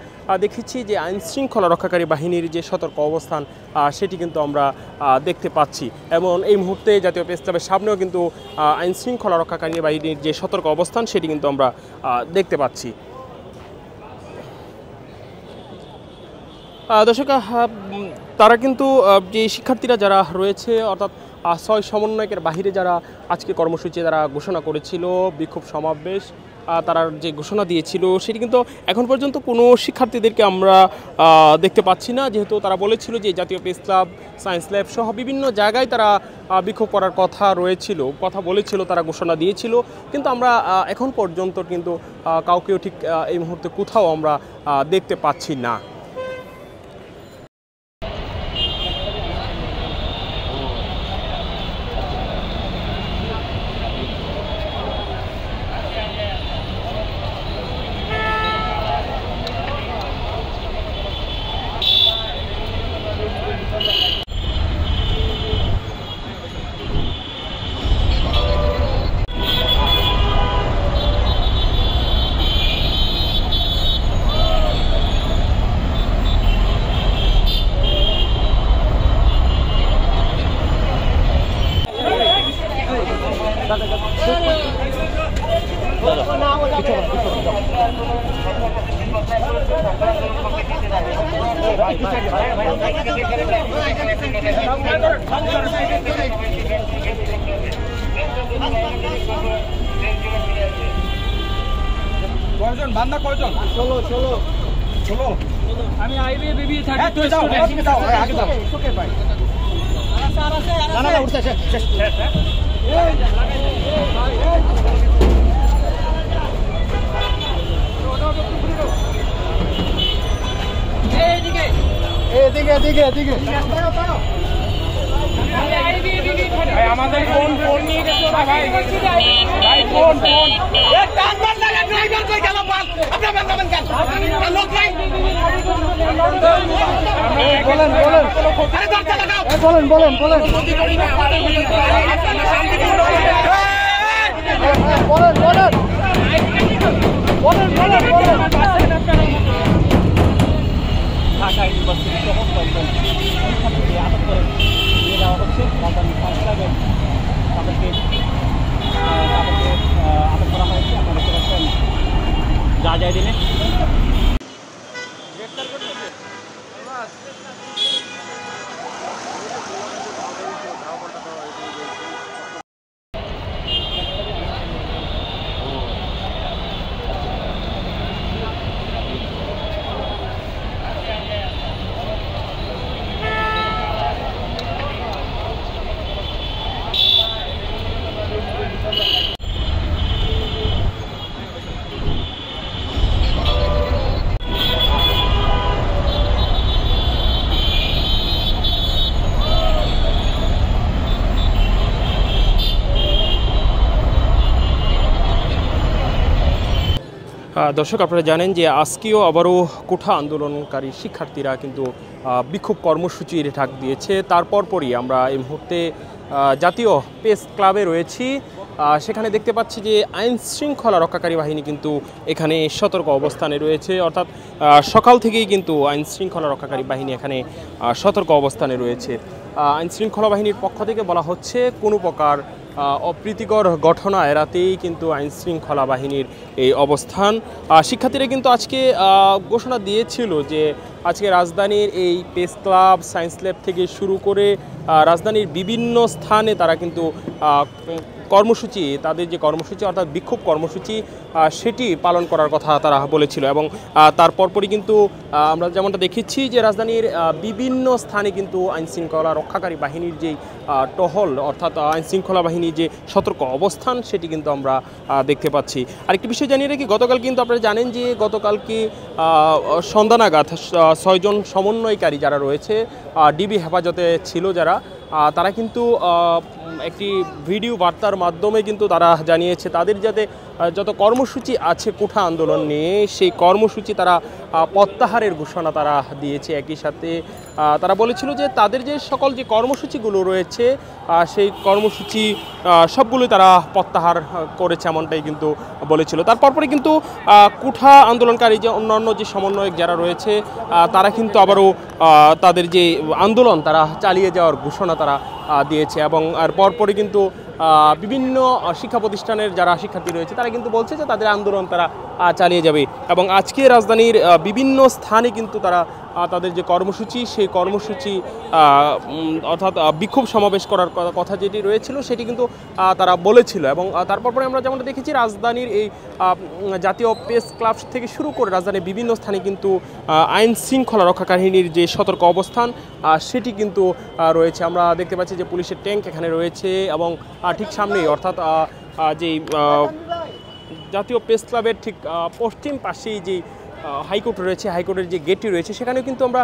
Speaker 1: দেখেছি যে আইন শৃঙ্খলা রক্ষাকারী বাহিনীর যে সতর্ক অবস্থান সেটি কিন্তু আমরা দেখতে পাচ্ছি এবং এই মুহূর্তে জাতীয় প্রেস ক্লাবের সামনেও কিন্তু আইন শৃঙ্খলা রক্ষাকারী বাহিনীর যে সতর্ক অবস্থান সেটি কিন্তু আমরা দেখতে পাচ্ছি। দর্শক তারা কিন্তু যে শিক্ষার্থীরা যারা রয়েছে অর্থাৎ 6 সমন্বয়কের বাহিরে যারা আজকে কর্মসূচি তারা ঘোষণা করেছিল বিক্ষোভ সমাবেশ তারা যে ঘোষণা দিয়েছিল সেটি কিন্তু এখন পর্যন্ত কোনো শিক্ষার্থীদেরকে আমরা দেখতে পাচ্ছি না, যেহেতু তারা বলেছিল যে জাতীয় প্রেস ক্লাব সায়েন্স ল্যাব সহ বিভিন্ন জায়গায় তারা বিক্ষোভ করার কথা বলেছিল তারা ঘোষণা দিয়েছিল, কিন্তু আমরা এখন পর্যন্ত কিন্তু কাউকেও ঠিক এই মুহূর্তে কোথাও আমরা দেখতে পাচ্ছি না।
Speaker 2: কয়জন বান্দা কয়জন? 16 আমি আইবি বেবি থাকি তুই যাও আগে যাও ওকে ভাই না উঠছে শেষ এদিকে আমাদের ফোন নিয়ে গেছে ওরা ভাই ফোন এক টান মার লাগা ড্রাইভার কই গেল পাল আপনি বান্দাবেন কেন লোক নাই বলেন আরে দরজা লাগাও বলেন ঢাকা ইউনিভার্সিটি সহ কয়েকজন শিক্ষার্থীকে আটক করে নিয়ে যাওয়া হচ্ছে রাজধানী সংস্থাকে তাদেরকে আটক করা হয়েছে। আপনারা দেখতে পাচ্ছেন যা দিনে
Speaker 1: দর্শক আপনারা জানেন যে আজকেও আবারও কোঠা আন্দোলনকারী শিক্ষার্থীরা কিন্তু বিক্ষোভ কর্মসূচির ডাক দিয়েছে। তারপরই আমরা এই মুহূর্তে জাতীয় প্রেস ক্লাবে রয়েছি, সেখানে দেখতে পাচ্ছি যে আইন শৃঙ্খলা রক্ষাকারী বাহিনী কিন্তু এখানে সতর্ক অবস্থানে রয়েছে, অর্থাৎ সকাল থেকেই কিন্তু আইন শৃঙ্খলা রক্ষাকারী বাহিনী এখানে সতর্ক অবস্থানে রয়েছে। আইন শৃঙ্খলা বাহিনীর পক্ষ থেকে বলা হচ্ছে কোনো প্রকার অপ্রীতিকর ঘটনা এড়াতেই কিন্তু আইনশৃঙ্খলা বাহিনীর এই অবস্থান। শিক্ষার্থীরা কিন্তু আজকে ঘোষণা দিয়েছিল যে আজকে রাজধানীর এই প্রেস ক্লাব, সায়েন্স ল্যাব থেকে শুরু করে রাজধানীর বিভিন্ন স্থানে তারা কিন্তু কর্মসূচি, তাদের যে কর্মসূচি অর্থাৎ বিক্ষোভ কর্মসূচি সেটি পালন করার কথা তারা বলেছিল। এবং তার পরপরই কিন্তু আমরা যেমনটা দেখেছি যে রাজধানীর বিভিন্ন স্থানে কিন্তু আইনশৃঙ্খলা রক্ষাকারী বাহিনীর যেই টহল অর্থাৎ আইনশৃঙ্খলা বাহিনীর যে সতর্ক অবস্থান সেটি কিন্তু আমরা দেখতে পাচ্ছি। আরেকটি বিষয় জানিয়ে রাখি, গতকাল কিন্তু আপনারা জানেন যে গতকালকে সন্ধ্যা নাগাদ 6 জন সমন্বয়কারী যারা রয়েছে ডিবি হেফাজতে ছিল যারা, তারা কিন্তু একটি ভিডিও বার্তার মাধ্যমে কিন্তু তারা জানিয়েছে তাদের যাতে যত কর্মসূচি আছে কোঠা আন্দোলন নিয়ে সেই কর্মসূচি তারা প্রত্যাহারের ঘোষণা তারা দিয়েছে। একই সাথে তারা বলেছিল যে তাদের যে সকল যে কর্মসূচিগুলো রয়েছে সেই কর্মসূচি সবগুলোই তারা প্রত্যাহার করেছে এমনটাই কিন্তু বলেছিল। তারপরে কিন্তু কোঠা আন্দোলনকারী যে অন্যান্য যে সমন্বয়ক যারা রয়েছে তারা কিন্তু আবারও তাদের যে আন্দোলন তারা চালিয়ে যাওয়ার ঘোষণা তারা দিয়েছে। এবং আর পরপরই কিন্তু বিভিন্ন শিক্ষা প্রতিষ্ঠানের যারা শিক্ষার্থী রয়েছে তারা কিন্তু বলছে যে তাদের আন্দোলন তারা চালিয়ে যাবে। এবং আজকে রাজধানীর বিভিন্ন স্থানে কিন্তু তারা তাদের যে কর্মসূচি সেই কর্মসূচি অর্থাৎ বিক্ষোভ সমাবেশ করার কথা যেটি রয়েছিল সেটি কিন্তু তারা বলেছিল। এবং তারপরে আমরা যেমনটা দেখেছি রাজধানীর এই জাতীয় প্রেস ক্লাব থেকে শুরু করে রাজধানীর বিভিন্ন স্থানে কিন্তু আইন শৃঙ্খলা রক্ষাকারীর যে সতর্ক অবস্থান সেটি কিন্তু রয়েছে। আমরা দেখতে পাচ্ছি যে পুলিশের ট্যাঙ্ক এখানে রয়েছে এবং ঠিক সামনেই অর্থাৎ যেই জাতীয় প্রেস ক্লাবের ঠিক পশ্চিম পাশেই যেই হাইকোর্ট রয়েছে, হাইকোর্টের যে গেটটি রয়েছে সেখানেও কিন্তু আমরা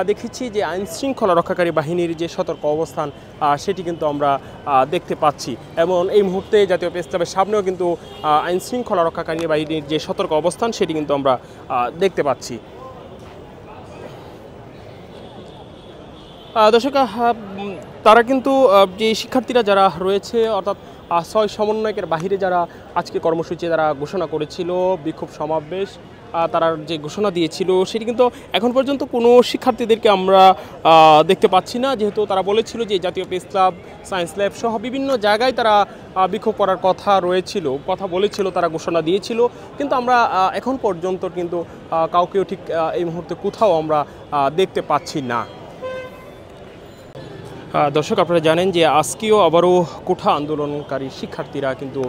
Speaker 1: দেখেছি যে আইনশৃঙ্খলা রক্ষাকারী বাহিনীর যে সতর্ক অবস্থান সেটি কিন্তু আমরা দেখতে পাচ্ছি। এবং এই মুহূর্তে জাতীয় প্রেস ক্লাবের সামনেও কিন্তু আইনশৃঙ্খলা রক্ষাকারী বাহিনীর যে সতর্ক অবস্থান সেটি কিন্তু আমরা দেখতে পাচ্ছি। দর্শক, তারা কিন্তু যে শিক্ষার্থীরা যারা রয়েছে অর্থাৎ 6 সমন্বয়কের বাহিরে যারা আজকে কর্মসূচি তারা ঘোষণা করেছিল বিক্ষোভ সমাবেশ তারা যে ঘোষণা দিয়েছিল সেটি কিন্তু এখন পর্যন্ত কোনো শিক্ষার্থীদেরকে আমরা দেখতে পাচ্ছি না, যেহেতু তারা বলেছিল যে জাতীয় প্রেস ক্লাব, সায়েন্স ল্যাব সহ বিভিন্ন জায়গায় তারা বিক্ষোভ করার কথা বলেছিল, তারা ঘোষণা দিয়েছিল। কিন্তু আমরা এখন পর্যন্ত কিন্তু কাউকেও ঠিক এই মুহূর্তে কোথাও আমরা দেখতে পাচ্ছি না। দর্শক, আপনারা জানেন যে আজকেও আবারও কোঠা আন্দোলনকারী শিক্ষার্থীরা কিন্তু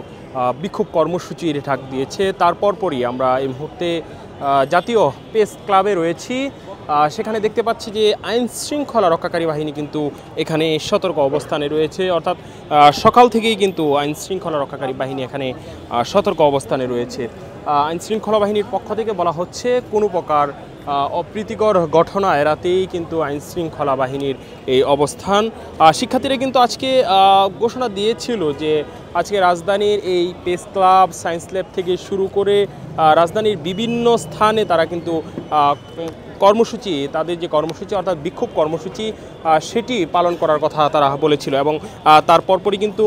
Speaker 1: বিক্ষোভ কর্মসূচির ডাক দিয়েছে। তারপরই আমরা এই মুহূর্তে জাতীয় প্রেস ক্লাবে রয়েছি। সেখানে দেখতে পাচ্ছি যে আইন শৃঙ্খলা রক্ষাকারী বাহিনী কিন্তু এখানে সতর্ক অবস্থানে রয়েছে, অর্থাৎ সকাল থেকেই কিন্তু আইন শৃঙ্খলা রক্ষাকারী বাহিনী এখানে সতর্ক অবস্থানে রয়েছে। আইন শৃঙ্খলা বাহিনীর পক্ষ থেকে বলা হচ্ছে কোনো প্রকার অপ্রীতিকর ঘটনা এড়াতেই কিন্তু আইনশৃঙ্খলা বাহিনীর এই অবস্থান। শিক্ষার্থীরা কিন্তু আজকে ঘোষণা দিয়েছিল যে আজকে রাজধানীর এই প্রেস ক্লাব, সায়েন্স ল্যাব থেকে শুরু করে রাজধানীর বিভিন্ন স্থানে তারা কিন্তু কর্মসূচি, তাদের যে কর্মসূচি অর্থাৎ বিক্ষোভ কর্মসূচি সেটি পালন করার কথা তারা বলেছিল। এবং তারপরই কিন্তু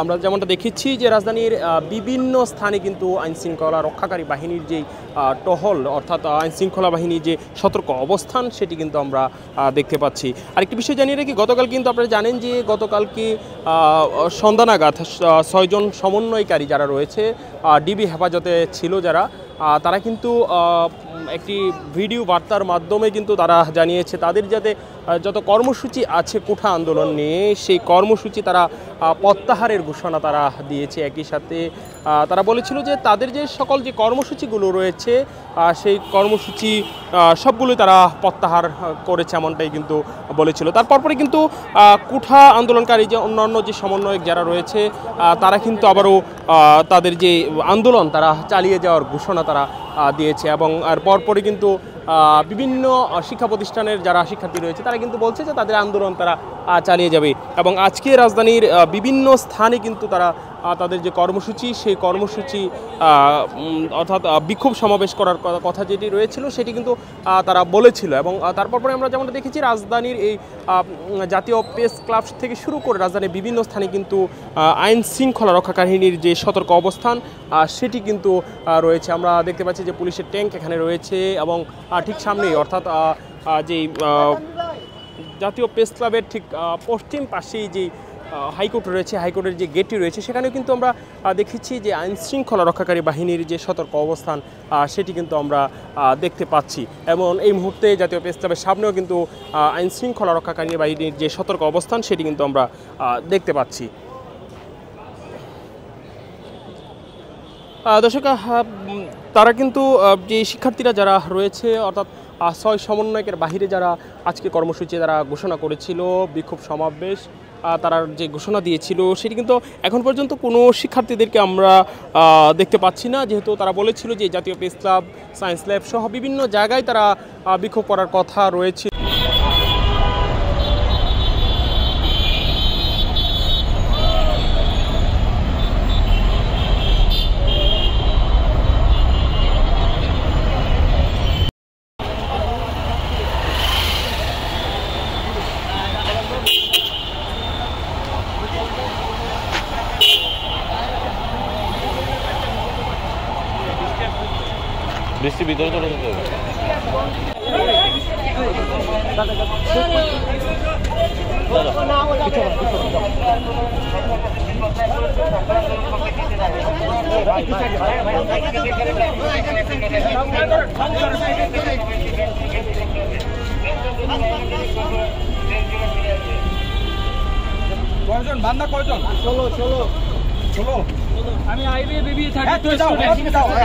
Speaker 1: আমরা যেমনটা দেখেছি যে রাজধানীর বিভিন্ন স্থানে কিন্তু আইনশৃঙ্খলা রক্ষাকারী বাহিনীর যেই টহল অর্থাৎ আইনশৃঙ্খলা বাহিনীর যে সতর্ক অবস্থান সেটি কিন্তু আমরা দেখতে পাচ্ছি। আরেকটি বিষয় জানিয়ে রাখি, গতকাল কিন্তু আপনারা জানেন যে গতকালকে সন্ধ্যা নাগাদ 6 জন সমন্বয়কারী যারা রয়েছে ডিবি হেফাজতে ছিল যারা, তারা কিন্তু একটি ভিডিও বার্তার মাধ্যমে কিন্তু তারা জানিয়েছে তাদের যাতে যত কর্মসূচি আছে কোঠা আন্দোলন নিয়ে সেই কর্মসূচি তারা প্রত্যাহারের ঘোষণা তারা দিয়েছে। একই সাথে তারা বলেছিল যে তাদের যে সকল যে কর্মসূচিগুলো রয়েছে সেই কর্মসূচি সবগুলোই তারা প্রত্যাহার করেছে এমনটাই কিন্তু বলেছিল। তারপরে কিন্তু কোঠা আন্দোলনকারী যে অন্যান্য যে সমন্বয়ক যারা রয়েছে তারা কিন্তু আবারও তাদের যে আন্দোলন তারা চালিয়ে যাওয়ার ঘোষণা তারা দিয়েছে। এবং আর পরপরই কিন্তু বিভিন্ন শিক্ষা প্রতিষ্ঠানের যারা শিক্ষার্থী রয়েছে তারা কিন্তু বলছে যে তাদের আন্দোলন তারা চালিয়ে যাবে। এবং আজকে রাজধানীর বিভিন্ন স্থানে কিন্তু তারা তাদের যে কর্মসূচি সেই কর্মসূচি অর্থাৎ বিক্ষোভ সমাবেশ করার কথা যেটি রয়েছিল সেটি কিন্তু তারা বলেছিল। এবং তারপরে আমরা যেমনটা দেখেছি রাজধানীর এই জাতীয় প্রেস ক্লাব থেকে শুরু করে রাজধানীর বিভিন্ন স্থানে কিন্তু আইন শৃঙ্খলা রক্ষাকারীর যে সতর্ক অবস্থান সেটি কিন্তু রয়েছে। আমরা দেখতে পাচ্ছি যে পুলিশের ট্যাঙ্ক এখানে রয়েছে এবং ঠিক সামনেই অর্থাৎ যেই জাতীয় প্রেস ক্লাবের ঠিক পশ্চিম পাশেই যেই হাইকোর্ট রয়েছে, হাইকোর্টের যে গেটটি রয়েছে সেখানেও কিন্তু আমরা দেখেছি যে আইন শৃঙ্খলা রক্ষাকারী বাহিনীর যে সতর্ক অবস্থান সেটি কিন্তু আমরা দেখতে পাচ্ছি। এবং এই মুহূর্তে জাতীয় প্রেস ক্লাবের সামনেও কিন্তু আইন শৃঙ্খলা রক্ষাকারী বাহিনীর যে সতর্ক অবস্থান সেটি কিন্তু আমরা দেখতে পাচ্ছি। দর্শক, তারা কিন্তু যে শিক্ষার্থীরা যারা রয়েছে অর্থাৎ 6 সমন্বয়কের বাহিরে যারা আজকে কর্মসূচি তারা ঘোষণা করেছিল, বিক্ষোভ সমাবেশ তারা যে ঘোষণা দিয়েছিল সেটি কিন্তু এখন পর্যন্ত কোনো শিক্ষার্থীদেরকে আমরা দেখতে পাচ্ছি না, যেহেতু তারা বলেছিল যে জাতীয় প্রেস ক্লাব, সায়েন্স ল্যাব সহ বিভিন্ন জায়গায় তারা বিক্ষোভ করার কথা রয়েছে।
Speaker 3: বৃষ্টি ভিতরে চলে যেতে হবে।
Speaker 2: কয়জন বান্দা কয়জন? 16 আমি আইবি বেবি থাকি তো যাও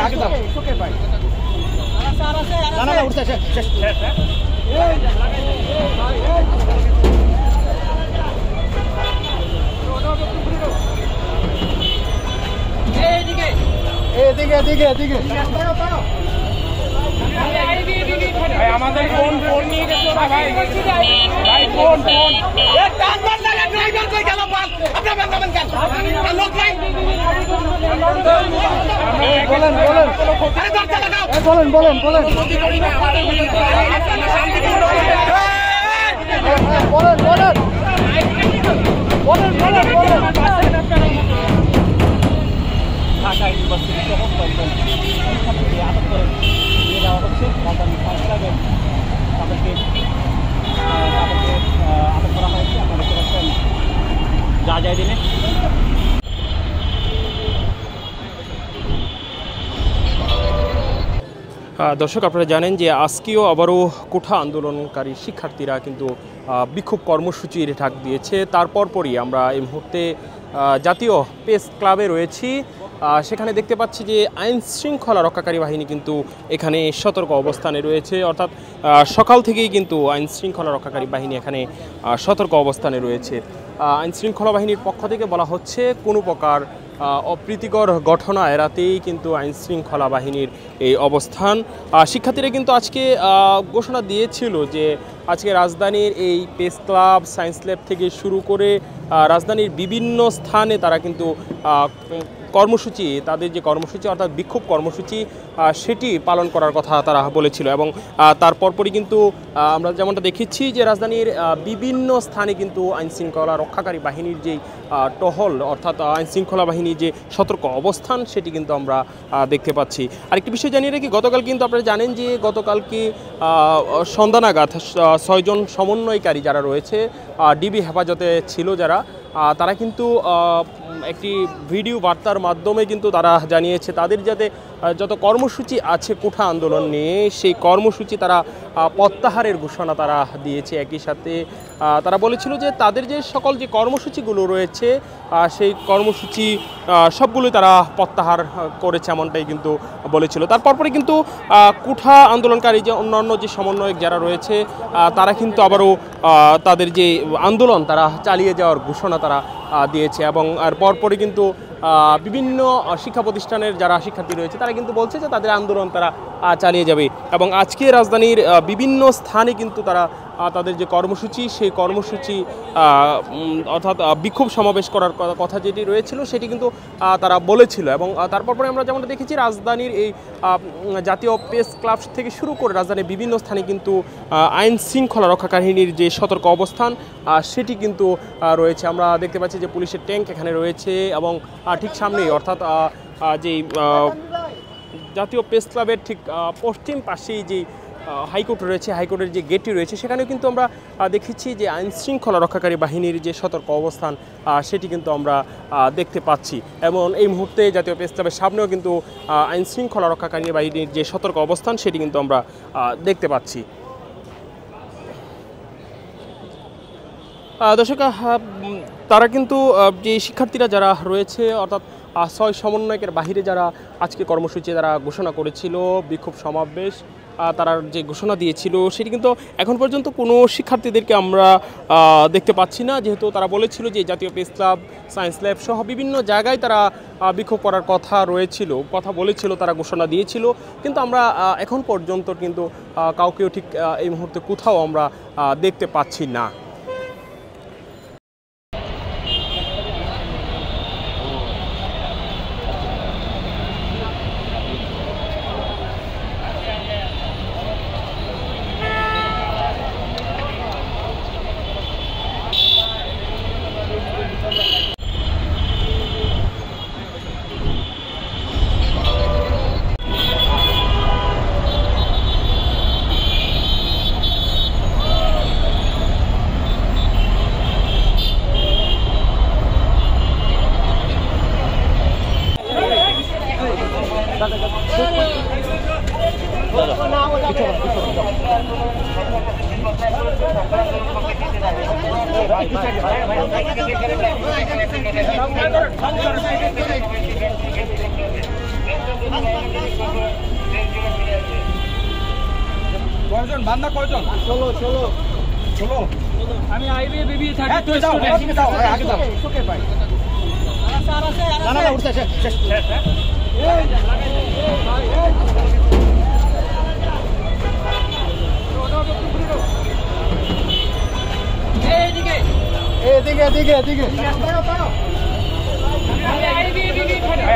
Speaker 2: আগে যাও ওকে ভাই না উঠছে শেষ এদিকে ভাই আমাদের ফোন নিয়ে গেছে ওরা ভাই ফোন এক টান মার লাগা ড্রাইভার কই গেল পাল আপনি বাংলাদেশ গান লোক নাই বলেন আরে দরজা লাগাও বলেন ঢাকা ইউনিভার্সিটি সহ কয়েকজন শিক্ষার্থীকে আটক করে নিয়ে যাওয়া হচ্ছে রাজধানী সংস্থাকে তাদেরকে আটক করা হয়েছে। আপনারা দেখতে পাচ্ছেন যা যায় দিনে।
Speaker 1: দর্শক, আপনারা জানেন যে আজকেও আবারও কোঠা আন্দোলনকারী শিক্ষার্থীরা কিন্তু বিক্ষোভ কর্মসূচির ডাক দিয়েছে। তারপরই আমরা এই মুহূর্তে জাতীয় প্রেস ক্লাবে রয়েছি। সেখানে দেখতে পাচ্ছি যে আইন শৃঙ্খলা রক্ষাকারী বাহিনী কিন্তু এখানে সতর্ক অবস্থানে রয়েছে, অর্থাৎ সকাল থেকেই কিন্তু আইন শৃঙ্খলা রক্ষাকারী বাহিনী এখানে সতর্ক অবস্থানে রয়েছে। আইন শৃঙ্খলা বাহিনীর পক্ষ থেকে বলা হচ্ছে কোনো প্রকার অপ্রীতিকর ঘটনা এড়াতেই কিন্তু আইন শৃঙ্খলা বাহিনীর এই অবস্থান। শিক্ষার্থীরা কিন্তু আজকে ঘোষণা দিয়েছিল যে আজকে রাজধানীর এই প্রেস ক্লাব, সায়েন্স ল্যাব থেকে শুরু করে রাজধানীর বিভিন্ন স্থানে তারা কিন্তু কর্মসূচি, তাদের যে কর্মসূচি অর্থাৎ বিক্ষোভ কর্মসূচি সেটি পালন করার কথা তারা বলেছিল। এবং তারপরই কিন্তু আমরা যেমনটা দেখেছি যে রাজধানীর বিভিন্ন স্থানে কিন্তু আইনশৃঙ্খলা রক্ষাকারী বাহিনীর যেই টহল অর্থাৎ আইনশৃঙ্খলা বাহিনীর যে সতর্ক অবস্থান সেটি কিন্তু আমরা দেখতে পাচ্ছি। আরেকটি বিষয় জানিয়ে রাখি, গতকাল কিন্তু আপনারা জানেন যে গতকালকে সন্ধ্যা নাগাদ 6 জন সমন্বয়কারী যারা রয়েছে ডিবি হেফাজতে ছিল যারা, তারা কিন্তু একটি ভিডিও বার্তার মাধ্যমে কিন্তু তারা জানিয়েছে তাদের যাতে যত কর্মসূচি আছে কোঠা আন্দোলন নিয়ে সেই কর্মসূচি তারা প্রত্যাহারের ঘোষণা তারা দিয়েছে। একই সাথে তারা বলেছিল যে তাদের যে সকল যে কর্মসূচিগুলো রয়েছে সেই কর্মসূচি সবগুলোই তারা প্রত্যাহার করেছে এমনটাই কিন্তু বলেছিল। তারপরে কিন্তু কোঠা আন্দোলনকারী যে অন্যান্য যে সমন্বয়ক যারা রয়েছে তারা কিন্তু আবারও তাদের যে আন্দোলন তারা চালিয়ে যাওয়ার ঘোষণা তারা দিয়েছে। এবং আর পরপরই কিন্তু বিভিন্ন শিক্ষা প্রতিষ্ঠানের যারা শিক্ষার্থী রয়েছে তারা কিন্তু বলছে যে তাদের আন্দোলন তারা চালিয়ে যাবে। এবং আজকে রাজধানীর বিভিন্ন স্থানে কিন্তু তারা তাদের যে কর্মসূচি সেই কর্মসূচি অর্থাৎ বিক্ষোভ সমাবেশ করার কথা যেটি রয়েছিল সেটি কিন্তু তারা বলেছিল। এবং তারপরে আমরা যেমনটা দেখেছি রাজধানীর এই জাতীয় প্রেস ক্লাব থেকে শুরু করে রাজধানীর বিভিন্ন স্থানে কিন্তু আইন শৃঙ্খলা রক্ষাকারীর যে সতর্ক অবস্থান সেটি কিন্তু রয়েছে। আমরা দেখতে পাচ্ছি যে পুলিশের ট্যাঙ্ক এখানে রয়েছে এবং ঠিক সামনেই অর্থাৎ যেই জাতীয় প্রেস ক্লাবের ঠিক পশ্চিম পাশেই যেই হাইকোর্ট রয়েছে, হাইকোর্টের যে গেটটি রয়েছে সেখানেও কিন্তু আমরা দেখেছি যে আইন শৃঙ্খলা রক্ষাকারী বাহিনীর যে সতর্ক অবস্থান সেটি কিন্তু আমরা দেখতে পাচ্ছি। এবং এই মুহূর্তে জাতীয় প্রেস ক্লাবের সামনেও কিন্তু আইন শৃঙ্খলা রক্ষাকারী বাহিনীর যে সতর্ক অবস্থান সেটি কিন্তু আমরা দেখতে পাচ্ছি। দর্শক, তারা কিন্তু যে শিক্ষার্থীরা যারা রয়েছে অর্থাৎ 6 সমন্বয়কের বাহিরে যারা আজকে কর্মসূচি তারা ঘোষণা করেছিল, বিক্ষোভ সমাবেশ তারা যে ঘোষণা দিয়েছিল সেটি কিন্তু এখন পর্যন্ত কোনো শিক্ষার্থীদেরকে আমরা দেখতে পাচ্ছি না, যেহেতু তারা বলেছিল যে জাতীয় প্রেস ক্লাব, সায়েন্স ল্যাব সহ বিভিন্ন জায়গায় তারা বিক্ষোভ করার কথা বলেছিল, তারা ঘোষণা দিয়েছিল, কিন্তু আমরা এখন পর্যন্ত কিন্তু কাউকেও ঠিক এই মুহূর্তে কোথাও আমরা দেখতে পাচ্ছি না।
Speaker 2: কয়জন বান্দা কয়জন? 16 আমি আইবি বেবি থাকি তো স্টুডেন্ট যাও আগে যাও ওকে ভাই না উঠছে শেষ এদিকে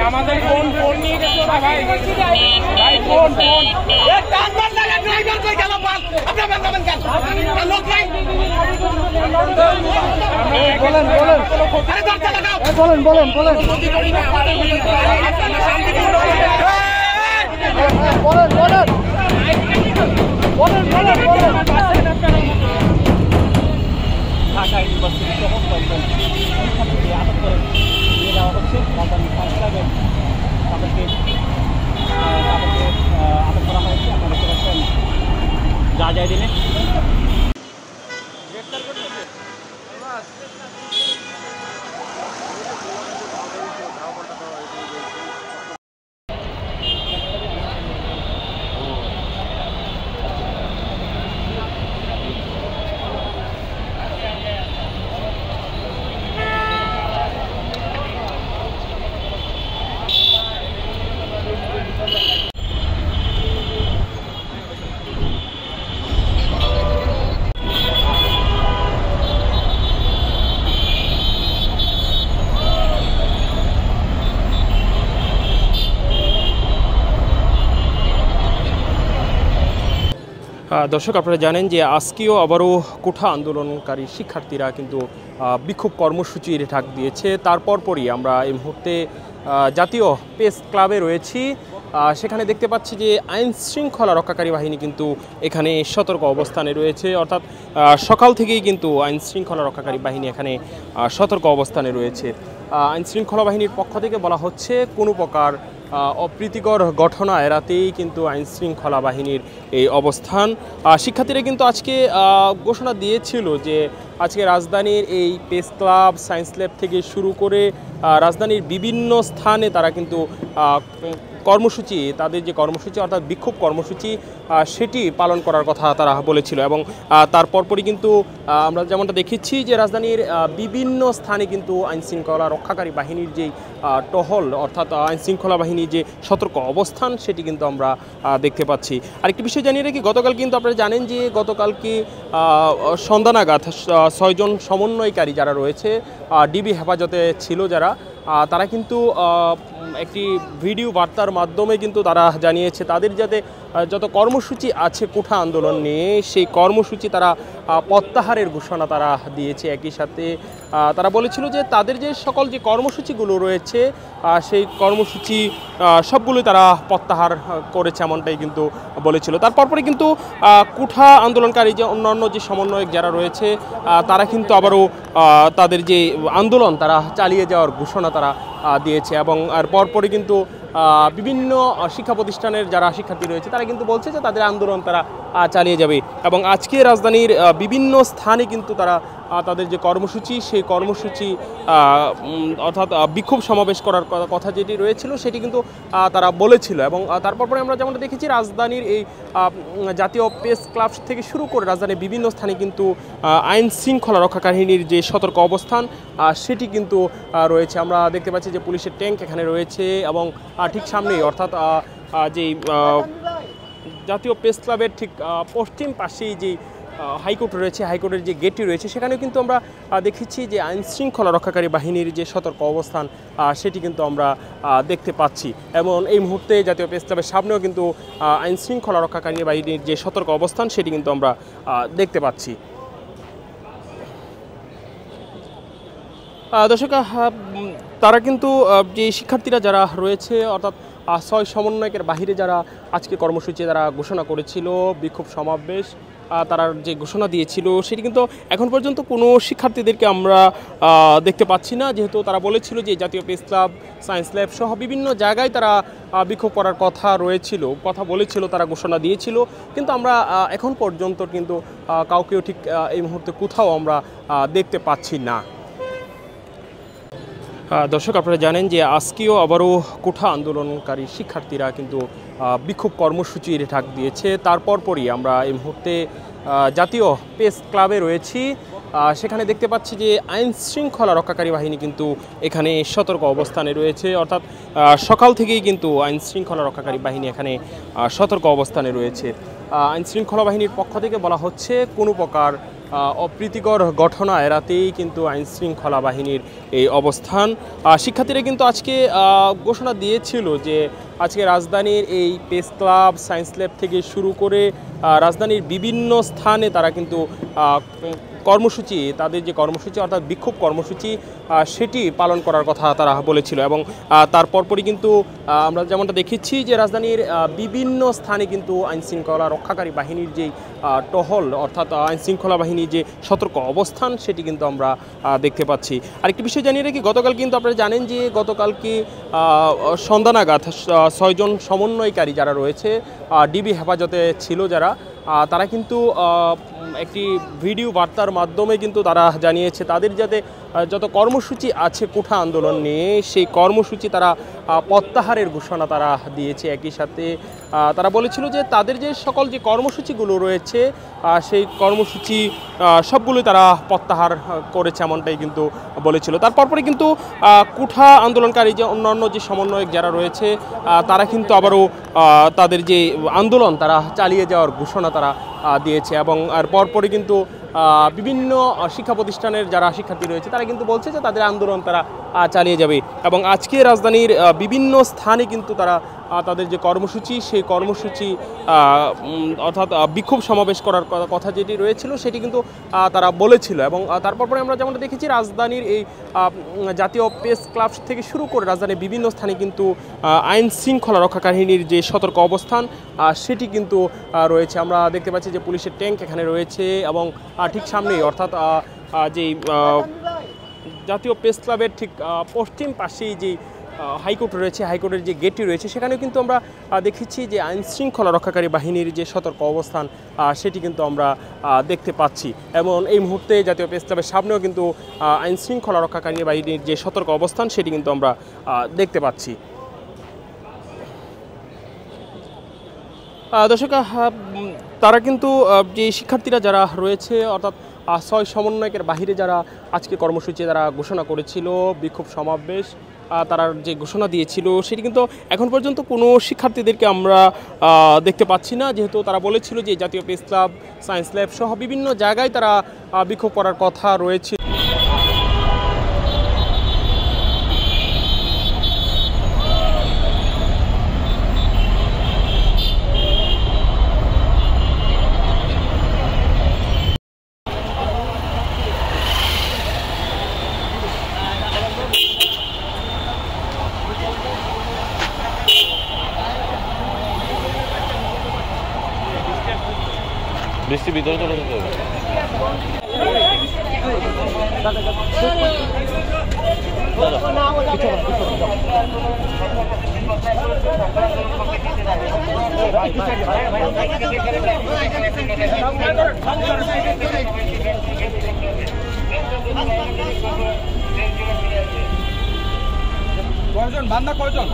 Speaker 2: আমাদের ফোন নিয়ে গেছো না ভাই ফোন এক টান মার লাগা ড্রাইভার কই গেল পাল আপনি নামেন কেন লোক নাই বলেন আরে দরজা লাগাও বলেন ঢাকা ইউনিভার্সিটি সমস্ত শিক্ষার্থীকে আটক করে নিয়ে যাওয়া হচ্ছে রাজধানী সায়েন্স তাদেরকে আটক করা হয়েছে। আপনারা দেখতে পাচ্ছেন যা যায় দিনে
Speaker 1: দর্শক, আপনারা জানেন যে আজকেও আবারও কোঠা আন্দোলনকারী শিক্ষার্থীরা কিন্তু বিক্ষোভ কর্মসূচির ডাক দিয়েছে। তারপরই আমরা এই মুহূর্তে জাতীয় প্রেস ক্লাবে রয়েছি। সেখানে দেখতে পাচ্ছি যে আইন শৃঙ্খলা রক্ষাকারী বাহিনী কিন্তু এখানে সতর্ক অবস্থানে রয়েছে, অর্থাৎ সকাল থেকেই কিন্তু আইন শৃঙ্খলা রক্ষাকারী বাহিনী এখানে সতর্ক অবস্থানে রয়েছে। আইন শৃঙ্খলা বাহিনীর পক্ষ থেকে বলা হচ্ছে কোনো প্রকার অপ্রীতিকর ঘটনা এড়াতেই কিন্তু আইন শৃঙ্খলা বাহিনীর এই অবস্থান। শিক্ষার্থীরা কিন্তু আজকে ঘোষণা দিয়েছিল যে আজকে রাজধানীর এই প্রেস ক্লাব, সায়েন্স ল্যাব থেকে শুরু করে রাজধানীর বিভিন্ন স্থানে তারা কিন্তু কর্মসূচি, তাদের যে কর্মসূচি অর্থাৎ বিক্ষোভ কর্মসূচি সেটি পালন করার কথা তারা বলেছিল। এবং তারপরই কিন্তু আমরা যেমনটা দেখেছি যে রাজধানীর বিভিন্ন স্থানে কিন্তু আইনশৃঙ্খলা রক্ষাকারী বাহিনীর যেই টহল অর্থাৎ আইনশৃঙ্খলা বাহিনীর যে সতর্ক অবস্থান সেটি কিন্তু আমরা দেখতে পাচ্ছি। আরেকটি বিষয় জানিয়ে রাখি, গতকাল কিন্তু আপনারা জানেন যে গতকালকে সন্ধ্যা নাগাদ 6 জন সমন্বয়কারী যারা রয়েছে ডিবি হেফাজতে ছিল যারা, তারা কিন্তু একটি ভিডিও বার্তার মাধ্যমে কিন্তু তারা জানিয়েছে তাদের যাতে যত কর্মসূচি আছে কোঠা আন্দোলন নিয়ে সেই কর্মসূচি তারা প্রত্যাহারের ঘোষণা তারা দিয়েছে। একই সাথে তারা বলেছিল যে তাদের যে সকল যে কর্মসূচিগুলো রয়েছে সেই কর্মসূচি সবগুলোই তারা প্রত্যাহার করেছে, এমনটাই কিন্তু বলেছিল। তারপরে কিন্তু কুঠা আন্দোলনকারী যে অন্যান্য যে সমন্বয়ক যারা রয়েছে তারা কিন্তু আবারও তাদের যে আন্দোলন তারা চালিয়ে যাওয়ার ঘোষণা তারা দিয়েছে। এবং আর পরপরই কিন্তু বিভিন্ন শিক্ষা প্রতিষ্ঠানের যারা শিক্ষার্থী রয়েছে তারা কিন্তু বলছে যে তাদের আন্দোলন তারা চালিয়ে যাবে। এবং আজকে রাজধানীর বিভিন্ন স্থানে কিন্তু তারা তাদের যে কর্মসূচি সেই কর্মসূচি অর্থাৎ বিক্ষোভ সমাবেশ করার কথা যেটি রয়েছিল সেটি কিন্তু তারা বলেছিল। এবং তারপরে আমরা যেমনটা দেখেছি রাজধানীর এই জাতীয় প্রেস ক্লাব থেকে শুরু করে রাজধানীর বিভিন্ন স্থানে কিন্তু আইন শৃঙ্খলা রক্ষাকারীর যে সতর্ক অবস্থান সেটি কিন্তু রয়েছে। আমরা দেখতে পাচ্ছি যে পুলিশের ট্যাঙ্ক এখানে রয়েছে এবং ঠিক সামনেই অর্থাৎ যেই জাতীয় প্রেস ক্লাবের ঠিক পশ্চিম পাশেই যে হাইকোর্ট রয়েছে, হাইকোর্টের যে গেটটি রয়েছে সেখানেও কিন্তু আমরা দেখেছি যে আইন শৃঙ্খলা রক্ষাকারী বাহিনীর যে সতর্ক অবস্থান সেটি কিন্তু আমরা দেখতে পাচ্ছি। এবং এই মুহূর্তে জাতীয় প্রেস ক্লাবের সামনেও কিন্তু আইন শৃঙ্খলা রক্ষাকারী বাহিনীর যে সতর্ক অবস্থান সেটি কিন্তু আমরা দেখতে পাচ্ছি। দর্শক, তারা কিন্তু যে শিক্ষার্থীরা যারা রয়েছে অর্থাৎ 6 সমন্বয়কের বাহিরে যারা আজকে কর্মসূচি তারা ঘোষণা করেছিল বিক্ষোভ সমাবেশ তারা যে ঘোষণা দিয়েছিল সেটি কিন্তু এখন পর্যন্ত কোনো শিক্ষার্থীদেরকে আমরা দেখতে পাচ্ছি না, যেহেতু তারা বলেছিল যে জাতীয় প্রেস ক্লাব, সায়েন্স ল্যাব সহ বিভিন্ন জায়গায় তারা বিক্ষোভ করার কথা বলেছিল, তারা ঘোষণা দিয়েছিল। কিন্তু আমরা এখন পর্যন্ত কিন্তু কাউকেও ঠিক এই মুহূর্তে কোথাও আমরা দেখতে পাচ্ছি না। দর্শক, আপনারা জানেন যে আজকেও আবারও কোঠা আন্দোলনকারী শিক্ষার্থীরা কিন্তু বিক্ষোভ কর্মসূচির ডাক দিয়েছে। তারপরই আমরা এই মুহূর্তে জাতীয় প্রেস ক্লাবে রয়েছি। সেখানে দেখতে পাচ্ছি যে আইন শৃঙ্খলা রক্ষাকারী বাহিনী কিন্তু এখানে সতর্ক অবস্থানে রয়েছে, অর্থাৎ সকাল থেকেই কিন্তু আইন শৃঙ্খলা রক্ষাকারী বাহিনী এখানে সতর্ক অবস্থানে রয়েছে। আইন শৃঙ্খলা বাহিনীর পক্ষ থেকে বলা হচ্ছে কোনো প্রকার অপ্রীতিকর ঘটনা এড়াতেই কিন্তু আইন শৃঙ্খলা বাহিনীর এই অবস্থান। শিক্ষার্থীরা কিন্তু আজকে ঘোষণা দিয়েছিল যে আজকে রাজধানীর এই প্রেস ক্লাব, সায়েন্স ল্যাব থেকে শুরু করে রাজধানীর বিভিন্ন স্থানে তারা কিন্তু কর্মসূচি, তাদের যে কর্মসূচি অর্থাৎ বিক্ষোভ কর্মসূচি সেটি পালন করার কথা তারা বলেছিল। এবং তারপরই কিন্তু আমরা যেমনটা দেখেছি যে রাজধানীর বিভিন্ন স্থানে কিন্তু আইনশৃঙ্খলা রক্ষাকারী বাহিনীর যেই টহল অর্থাৎ আইনশৃঙ্খলা বাহিনীর যে সতর্ক অবস্থান সেটি কিন্তু আমরা দেখতে পাচ্ছি। আরেকটি বিষয় জানিয়ে রাখি, গতকাল কিন্তু আপনারা জানেন যে গতকালকে সন্ধ্যা নাগাদ 6 জন সমন্বয়কারী যারা রয়েছে ডিবি হেফাজতে ছিল যারা, তারা কিন্তু একটি ভিডিও বার্তার মাধ্যমে কিন্তু তারা জানিয়েছে তাদের যাতে যত কর্মসূচি আছে কোঠা আন্দোলন নিয়ে সেই কর্মসূচি তারা প্রত্যাহারের ঘোষণা তারা দিয়েছে। একই সাথে তারা বলেছিল যে তাদের যে সকল যে কর্মসূচিগুলো রয়েছে সেই কর্মসূচি সবগুলোই তারা প্রত্যাহার করেছে, এমনটাই কিন্তু বলেছিল। তারপরে কিন্তু কোঠা আন্দোলনকারী যে অন্যান্য যে সমন্বয়ক যারা রয়েছে তারা কিন্তু আবারও তাদের যে আন্দোলন তারা চালিয়ে যাওয়ার ঘোষণা তারা দিয়েছে। এবং আর পরপরই কিন্তু বিভিন্ন শিক্ষা প্রতিষ্ঠানের যারা শিক্ষার্থী রয়েছে তারা কিন্তু বলছে যে তাদের আন্দোলন তারা চালিয়ে যাবে। এবং আজকে রাজধানীর বিভিন্ন স্থানে কিন্তু তারা তাদের যে কর্মসূচি সেই কর্মসূচি অর্থাৎ বিক্ষোভ সমাবেশ করার কথা যেটি রয়েছিল সেটি কিন্তু তারা বলেছিল। এবং তারপরে আমরা যেমনটা দেখেছি রাজধানীর এই জাতীয় প্রেস ক্লাব থেকে শুরু করে রাজধানীর বিভিন্ন স্থানে কিন্তু আইন শৃঙ্খলা রক্ষাকারীর যে সতর্ক অবস্থান সেটি কিন্তু রয়েছে। আমরা দেখতে পাচ্ছি যে পুলিশের ট্যাঙ্ক এখানে রয়েছে এবং ঠিক সামনেই অর্থাৎ যেই জাতীয় প্রেস ক্লাবের ঠিক পশ্চিম পাশেই যে হাইকোর্ট রয়েছে, হাইকোর্টের যে গেটটি রয়েছে সেখানেও কিন্তু আমরা দেখেছি যে আইন শৃঙ্খলা রক্ষাকারী বাহিনীর যে সতর্ক অবস্থান সেটি কিন্তু আমরা দেখতে পাচ্ছি। এবং এই মুহূর্তে জাতীয় প্রেস ক্লাবের সামনেও কিন্তু আইন শৃঙ্খলা রক্ষাকারী বাহিনীর যে সতর্ক অবস্থান সেটি কিন্তু আমরা দেখতে পাচ্ছি। দর্শক, তারা কিন্তু যে শিক্ষার্থীরা যারা রয়েছে অর্থাৎ 6 সমন্বয়কের বাহিরে যারা আজকে কর্মসূচি তারা ঘোষণা করেছিল বিক্ষোভ সমাবেশ তারা যে ঘোষণা দিয়েছিল সেটি কিন্তু এখন পর্যন্ত কোনো শিক্ষার্থীদেরকে আমরা দেখতে পাচ্ছি না, যেহেতু তারা বলেছিল যে জাতীয় প্রেস ক্লাব, সায়েন্স ল্যাব সহ বিভিন্ন জায়গায় তারা বিক্ষোভ করার কথা রয়েছে।
Speaker 3: বৃষ্টি ভিতরে চলে যেতে হবে।
Speaker 2: কয়জন বান্দা কয়জন?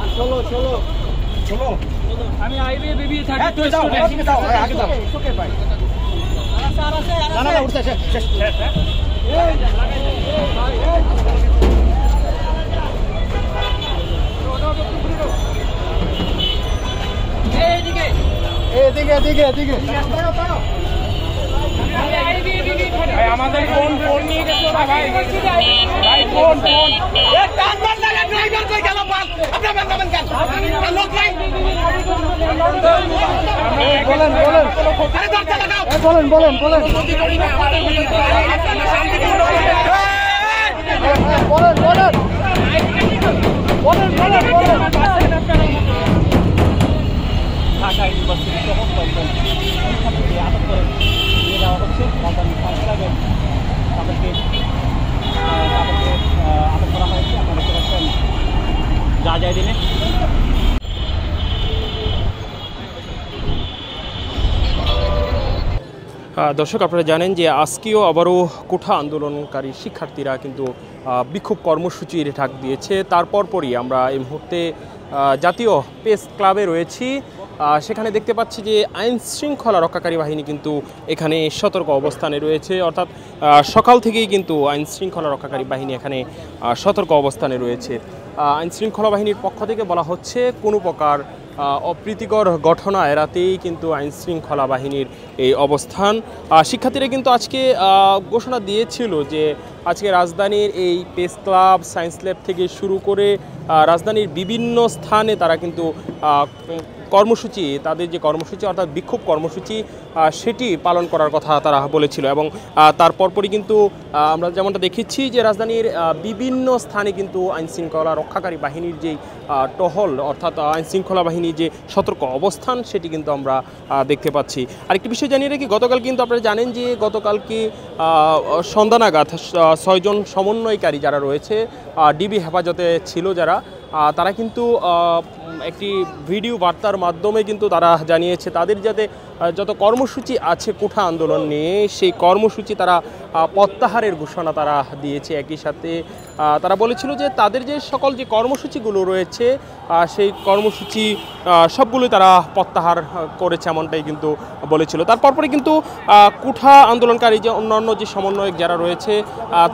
Speaker 2: 16 আমি আইবি বেবি থাকি তো যাও আগে যাও ওকে ভাই না উঠছে শেষ এদিকে আমাদের ফোন নিয়ে গেছো ভাই ফোন ড্রাইভার কই গেল বল আপনি নামেন কেন লোক নাই বলেন আরে দরজা লাগাও বলেন ঢাকা ইউনিভার্সিটি সমস্ত শিক্ষার্থীকে আটক করে নিয়ে যাওয়া হচ্ছে রাজধানী ফাঁসলাগে তাদেরকে আটক করা হয়েছে। আপনারা দেখতে পাচ্ছেন যা যায় দিনে
Speaker 1: দর্শক আপনারা জানেন যে আজকেও আবারও কোঠা আন্দোলনকারী শিক্ষার্থীরা কিন্তু বিক্ষোভ কর্মসূচির ডাক দিয়েছে। তারপর পরই আমরা এই মুহূর্তে জাতীয় প্রেস ক্লাবে রয়েছি। সেখানে দেখতে পাচ্ছি যে আইন শৃঙ্খলা রক্ষাকারী বাহিনী কিন্তু এখানে সতর্ক অবস্থানে রয়েছে, অর্থাৎ সকাল থেকেই কিন্তু আইন শৃঙ্খলা রক্ষাকারী বাহিনী এখানে সতর্ক অবস্থানে রয়েছে। আইন শৃঙ্খলা বাহিনীর পক্ষ থেকে বলা হচ্ছে কোনো প্রকার অপ্রীতিকর ঘটনা এড়াতেই কিন্তু আইন শৃঙ্খলা বাহিনীর এই অবস্থান। শিক্ষার্থীরা কিন্তু আজকে ঘোষণা দিয়েছিল যে আজকে রাজধানীর এই প্রেস ক্লাব, সায়েন্স ল্যাব থেকে শুরু করে রাজধানীর বিভিন্ন স্থানে তারা কিন্তু কর্মসূচি, তাদের যে কর্মসূচি অর্থাৎ বিক্ষোভ কর্মসূচি সেটি পালন করার কথা তারা বলেছিল। এবং তার পরপরই কিন্তু আমরা যেমনটা দেখেছি যে রাজধানীর বিভিন্ন স্থানে কিন্তু আইনশৃঙ্খলা রক্ষাকারী বাহিনীর যেই টহল অর্থাৎ আইনশৃঙ্খলা বাহিনীর যে সতর্ক অবস্থান সেটি কিন্তু আমরা দেখতে পাচ্ছি। আরেকটি বিষয় জানিয়ে রাখি, গতকাল কিন্তু আপনারা জানেন যে গতকালকে সন্ধ্যা নাগাদ 6 জন সমন্বয়কারী যারা রয়েছে ডিবি হেফাজতে ছিল যারা, তারা কিন্তু একটি ভিডিও বার্তার মাধ্যমে কিন্তু তারা জানিয়েছে তাদের যাতে যত কর্মসূচি আছে কোঠা আন্দোলন নিয়ে সেই কর্মসূচি তারা প্রত্যাহারের ঘোষণা তারা দিয়েছে। একই সাথে তারা বলেছিল যে তাদের যে সকল যে কর্মসূচিগুলো রয়েছে সেই কর্মসূচি সবগুলোই তারা প্রত্যাহার করেছে এমনটাই কিন্তু বলেছিল। তারপরে কিন্তু কোঠা আন্দোলনকারী যে অন্যান্য যে সমন্বয়ক যারা রয়েছে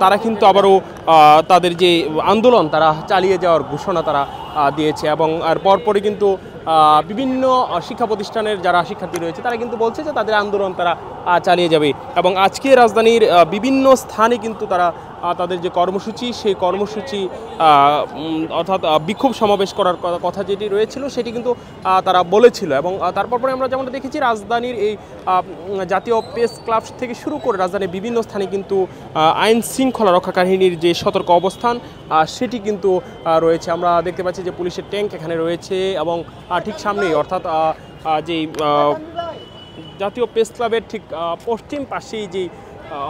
Speaker 1: তারা কিন্তু আবারও তাদের যে আন্দোলন তারা চালিয়ে যাওয়ার ঘোষণা তারা দিয়েছে। এবং আর পরপরই কিন্তু বিভিন্ন শিক্ষা প্রতিষ্ঠানের যারা শিক্ষার্থী রয়েছে তারা কিন্তু বলছে যে তাদের আন্দোলন তারা চালিয়ে যাবে। এবং আজকে রাজধানীর বিভিন্ন স্থানে কিন্তু তারা তাদের যে কর্মসূচি সেই কর্মসূচি অর্থাৎ বিক্ষোভ সমাবেশ করার কথা যেটি রয়েছিল সেটি কিন্তু তারা বলেছিল। এবং তারপরে আমরা যেমনটা দেখেছি রাজধানীর এই জাতীয় প্রেস ক্লাব থেকে শুরু করে রাজধানীর বিভিন্ন স্থানে কিন্তু আইন শৃঙ্খলা রক্ষাকারীর যে সতর্ক অবস্থান সেটি কিন্তু রয়েছে। আমরা দেখতে পাচ্ছি যে পুলিশের ট্যাঙ্ক এখানে রয়েছে এবং ঠিক সামনেই অর্থাৎ যেই জাতীয় প্রেস ক্লাবের ঠিক পশ্চিম পাশেই যেই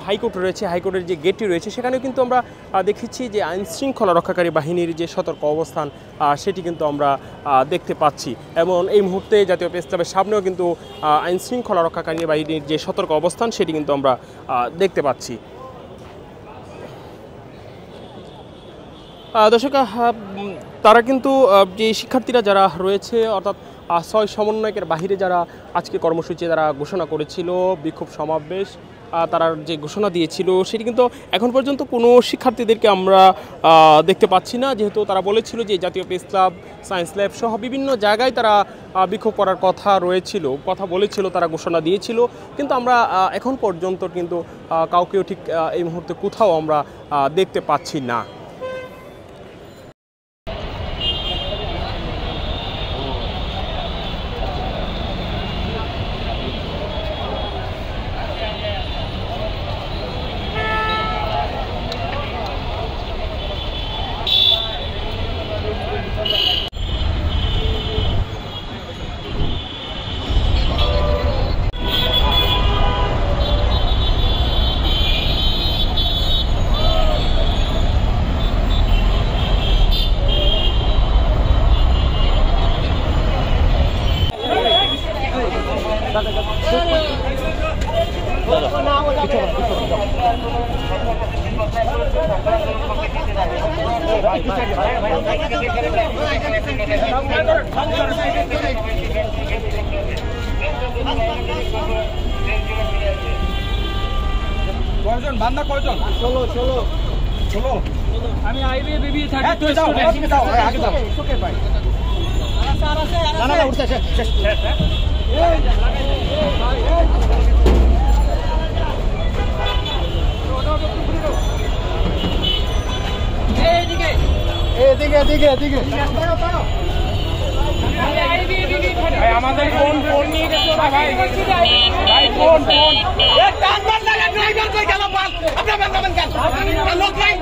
Speaker 1: হাইকোর্ট রয়েছে, হাইকোর্টের যে গেটটি রয়েছে সেখানেও কিন্তু আমরা দেখেছি যে আইন শৃঙ্খলা রক্ষাকারী বাহিনীর যে সতর্ক অবস্থান সেটি কিন্তু আমরা দেখতে পাচ্ছি। এবং এই মুহূর্তে জাতীয় প্রেস ক্লাবের সামনেও কিন্তু আইন শৃঙ্খলা রক্ষাকারী বাহিনীর যে সতর্ক অবস্থান সেটি কিন্তু আমরা দেখতে পাচ্ছি। দর্শক তারা কিন্তু যে শিক্ষার্থীরা যারা রয়েছে অর্থাৎ 6 সমন্বয়কের বাহিরে যারা আজকে কর্মসূচি তারা ঘোষণা করেছিল বিক্ষোভ সমাবেশ তারা যে ঘোষণা দিয়েছিল সেটি কিন্তু এখন পর্যন্ত কোনো শিক্ষার্থীদেরকে আমরা দেখতে পাচ্ছি না, যেহেতু তারা বলেছিল যে জাতীয় প্রেস ক্লাব, সায়েন্স ল্যাব সহ বিভিন্ন জায়গায় তারা বিক্ষোভ করার কথা বলেছিল, তারা ঘোষণা দিয়েছিল। কিন্তু আমরা এখন পর্যন্ত কিন্তু কাউকেও ঠিক এই মুহূর্তে কোথাও আমরা দেখতে পাচ্ছি না।
Speaker 2: কয়জন বান্দা কয়জন? 16 আমি আইবি বিবি থাকি তো স্টুডেন্ট আগে যাও ওকে ভাই না উঠছে শেষ এদিকে আমাদের ফোন নিয়ে গেছো না ভাই ফোন এ টানবার লাগা ড্রাইভার কই গেল পাল আপনারা বেন কেন লোক নাই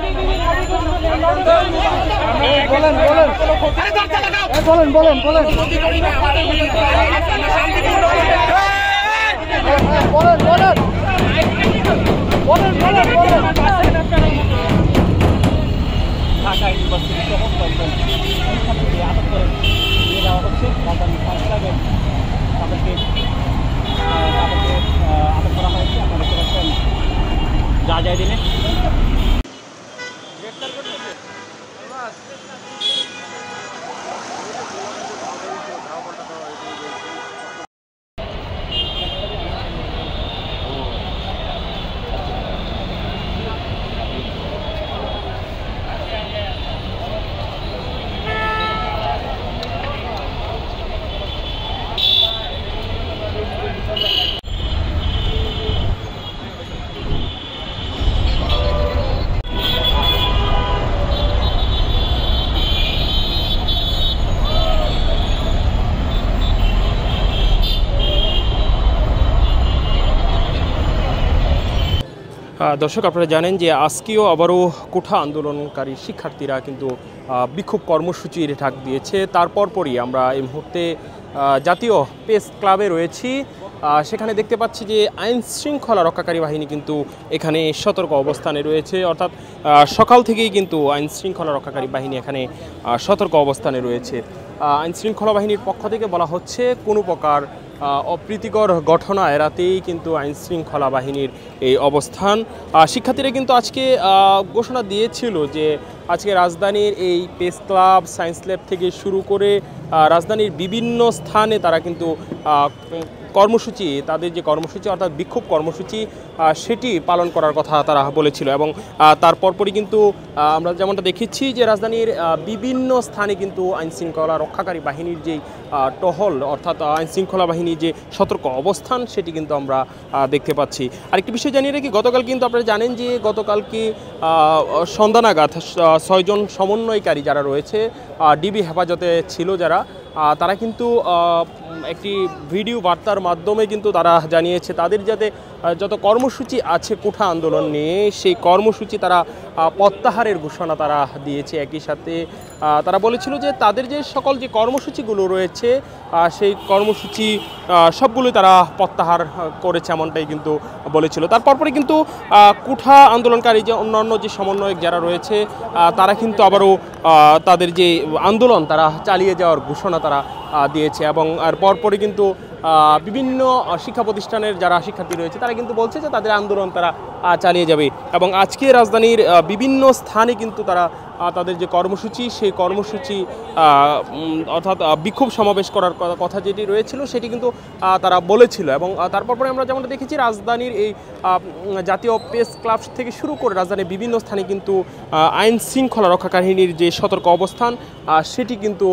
Speaker 2: বলেন আরে দরজা লাগাও বলেন ঢাকা ইউনিভার্সিটি সমস্ত ছাত্রীদের আটক করে নিয়ে যাওয়া হচ্ছে রাজধানী তাদেরকে আটক করা হয়েছে। আপনারা দেখতে পাচ্ছেন যা যায় দিনে
Speaker 1: দর্শক আপনারা জানেন যে আজকেও আবারও কোঠা আন্দোলনকারী শিক্ষার্থীরা কিন্তু বিক্ষোভ কর্মসূচির ডাক দিয়েছে। তারপর পরই আমরা এই মুহূর্তে জাতীয় প্রেস ক্লাবে রয়েছি। সেখানে দেখতে পাচ্ছি যে আইন শৃঙ্খলা রক্ষাকারী বাহিনী কিন্তু এখানে সতর্ক অবস্থানে রয়েছে, অর্থাৎ সকাল থেকেই কিন্তু আইন শৃঙ্খলা রক্ষাকারী বাহিনী এখানে সতর্ক অবস্থানে রয়েছে। আইন শৃঙ্খলা বাহিনীর পক্ষ থেকে বলা হচ্ছে কোনো প্রকার অপ্রীতিকর ঘটনা এড়াতেই কিন্তু আইন শৃঙ্খলা বাহিনীর এই অবস্থান। শিক্ষার্থীরা কিন্তু আজকে ঘোষণা দিয়েছিল যে আজকে রাজধানীর এই প্রেস ক্লাব, সায়েন্স ল্যাব থেকে শুরু করে রাজধানীর বিভিন্ন স্থানে তারা কিন্তু কর্মসূচি, তাদের যে কর্মসূচি অর্থাৎ বিক্ষোভ কর্মসূচি সেটি পালন করার কথা তারা বলেছিল। এবং তার পরপরই কিন্তু আমরা যেমনটা দেখেছি যে রাজধানীর বিভিন্ন স্থানে কিন্তু আইনশৃঙ্খলা রক্ষাকারী বাহিনীর যেই টহল অর্থাৎ আইনশৃঙ্খলা বাহিনীর যে সতর্ক অবস্থান সেটি কিন্তু আমরা দেখতে পাচ্ছি। আরেকটি বিষয় জানিয়ে রাখি, গতকাল কিন্তু আপনারা জানেন যে গতকালকে সন্ধ্যা নাগাদ 6 জন সমন্বয়কারী যারা রয়েছে ডিবি হেফাজতে ছিল যারা, তারা কিন্তু একটি ভিডিও বার্তার মাধ্যমে কিন্তু তারা জানিয়েছে তাদের যাতে যত কর্মসূচি আছে কোঠা আন্দোলন নিয়ে সেই কর্মসূচি তারা প্রত্যাহারের ঘোষণা তারা দিয়েছে। একই সাথে তারা বলেছিল যে তাদের যে সকল যে কর্মসূচিগুলো রয়েছে সেই কর্মসূচি সবগুলোই তারা প্রত্যাহার করেছে এমনটাই কিন্তু বলেছিল। তারপরে কিন্তু কোঠা আন্দোলনকারী যে অন্যান্য যে সমন্বয়ক যারা রয়েছে তারা কিন্তু আবারও তাদের যে আন্দোলন তারা চালিয়ে যাওয়ার ঘোষণা তারা দিয়েছে। এবং আর পরপরই কিন্তু বিভিন্ন শিক্ষা প্রতিষ্ঠানের যারা শিক্ষার্থী রয়েছে তারা কিন্তু বলছে যে তাদের আন্দোলন তারা চালিয়ে যাবে। এবং আজকে রাজধানীর বিভিন্ন স্থানে কিন্তু তারা তাদের যে কর্মসূচি সেই কর্মসূচি অর্থাৎ বিক্ষোভ সমাবেশ করার কথা যেটি রয়েছিল সেটি কিন্তু তারা বলেছিল। এবং তারপরে আমরা যেমনটা দেখেছি রাজধানীর এই জাতীয় প্রেস ক্লাব থেকে শুরু করে রাজধানীর বিভিন্ন স্থানে কিন্তু আইন শৃঙ্খলা রক্ষাকারীর যে সতর্ক অবস্থান সেটি কিন্তু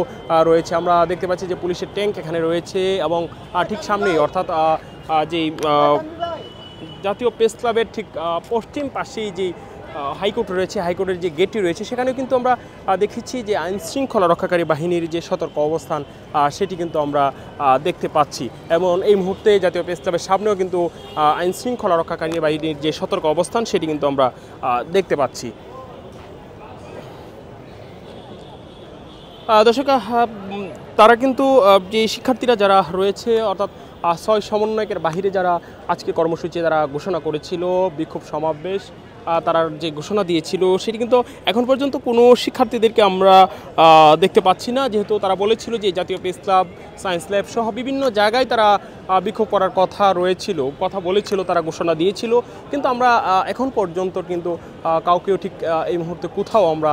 Speaker 1: রয়েছে। আমরা দেখতে পাচ্ছি যে পুলিশের ট্যাঙ্ক এখানে রয়েছে এবং ঠিক সামনেই অর্থাৎ যেই জাতীয় প্রেস ক্লাবের ঠিক পশ্চিম পাশেই যেই হাইকোর্ট রয়েছে, হাইকোর্টের যে গেটটি রয়েছে সেখানেও কিন্তু আমরা দেখেছি যে আইন শৃঙ্খলা রক্ষাকারী বাহিনীর যে সতর্ক অবস্থান সেটি কিন্তু আমরা দেখতে পাচ্ছি। এবং এই মুহূর্তে জাতীয় প্রেস ক্লাবের সামনেও কিন্তু আইন শৃঙ্খলা রক্ষাকারী বাহিনীর যে সতর্ক অবস্থান সেটি কিন্তু আমরা দেখতে পাচ্ছি। দর্শক তারা কিন্তু যে শিক্ষার্থীরা যারা রয়েছে অর্থাৎ 6 সমন্বয়কের বাহিরে যারা আজকে কর্মসূচি তারা ঘোষণা করেছিল বিক্ষোভ সমাবেশ তারা যে ঘোষণা দিয়েছিল সেটি কিন্তু এখন পর্যন্ত কোনো শিক্ষার্থীদেরকে আমরা দেখতে পাচ্ছি না, যেহেতু তারা বলেছিল যে জাতীয় প্রেস ক্লাব, সায়েন্স ল্যাব সহ বিভিন্ন জায়গায় তারা বিক্ষোভ করার কথা বলেছিল, তারা ঘোষণা দিয়েছিল, কিন্তু আমরা এখন পর্যন্ত কিন্তু কাউকেও ঠিক এই মুহূর্তে কোথাও আমরা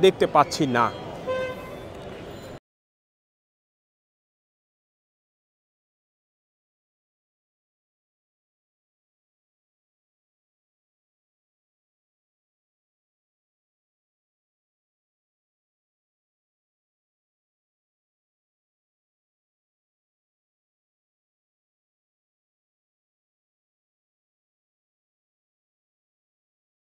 Speaker 1: দেখতে পাচ্ছি না।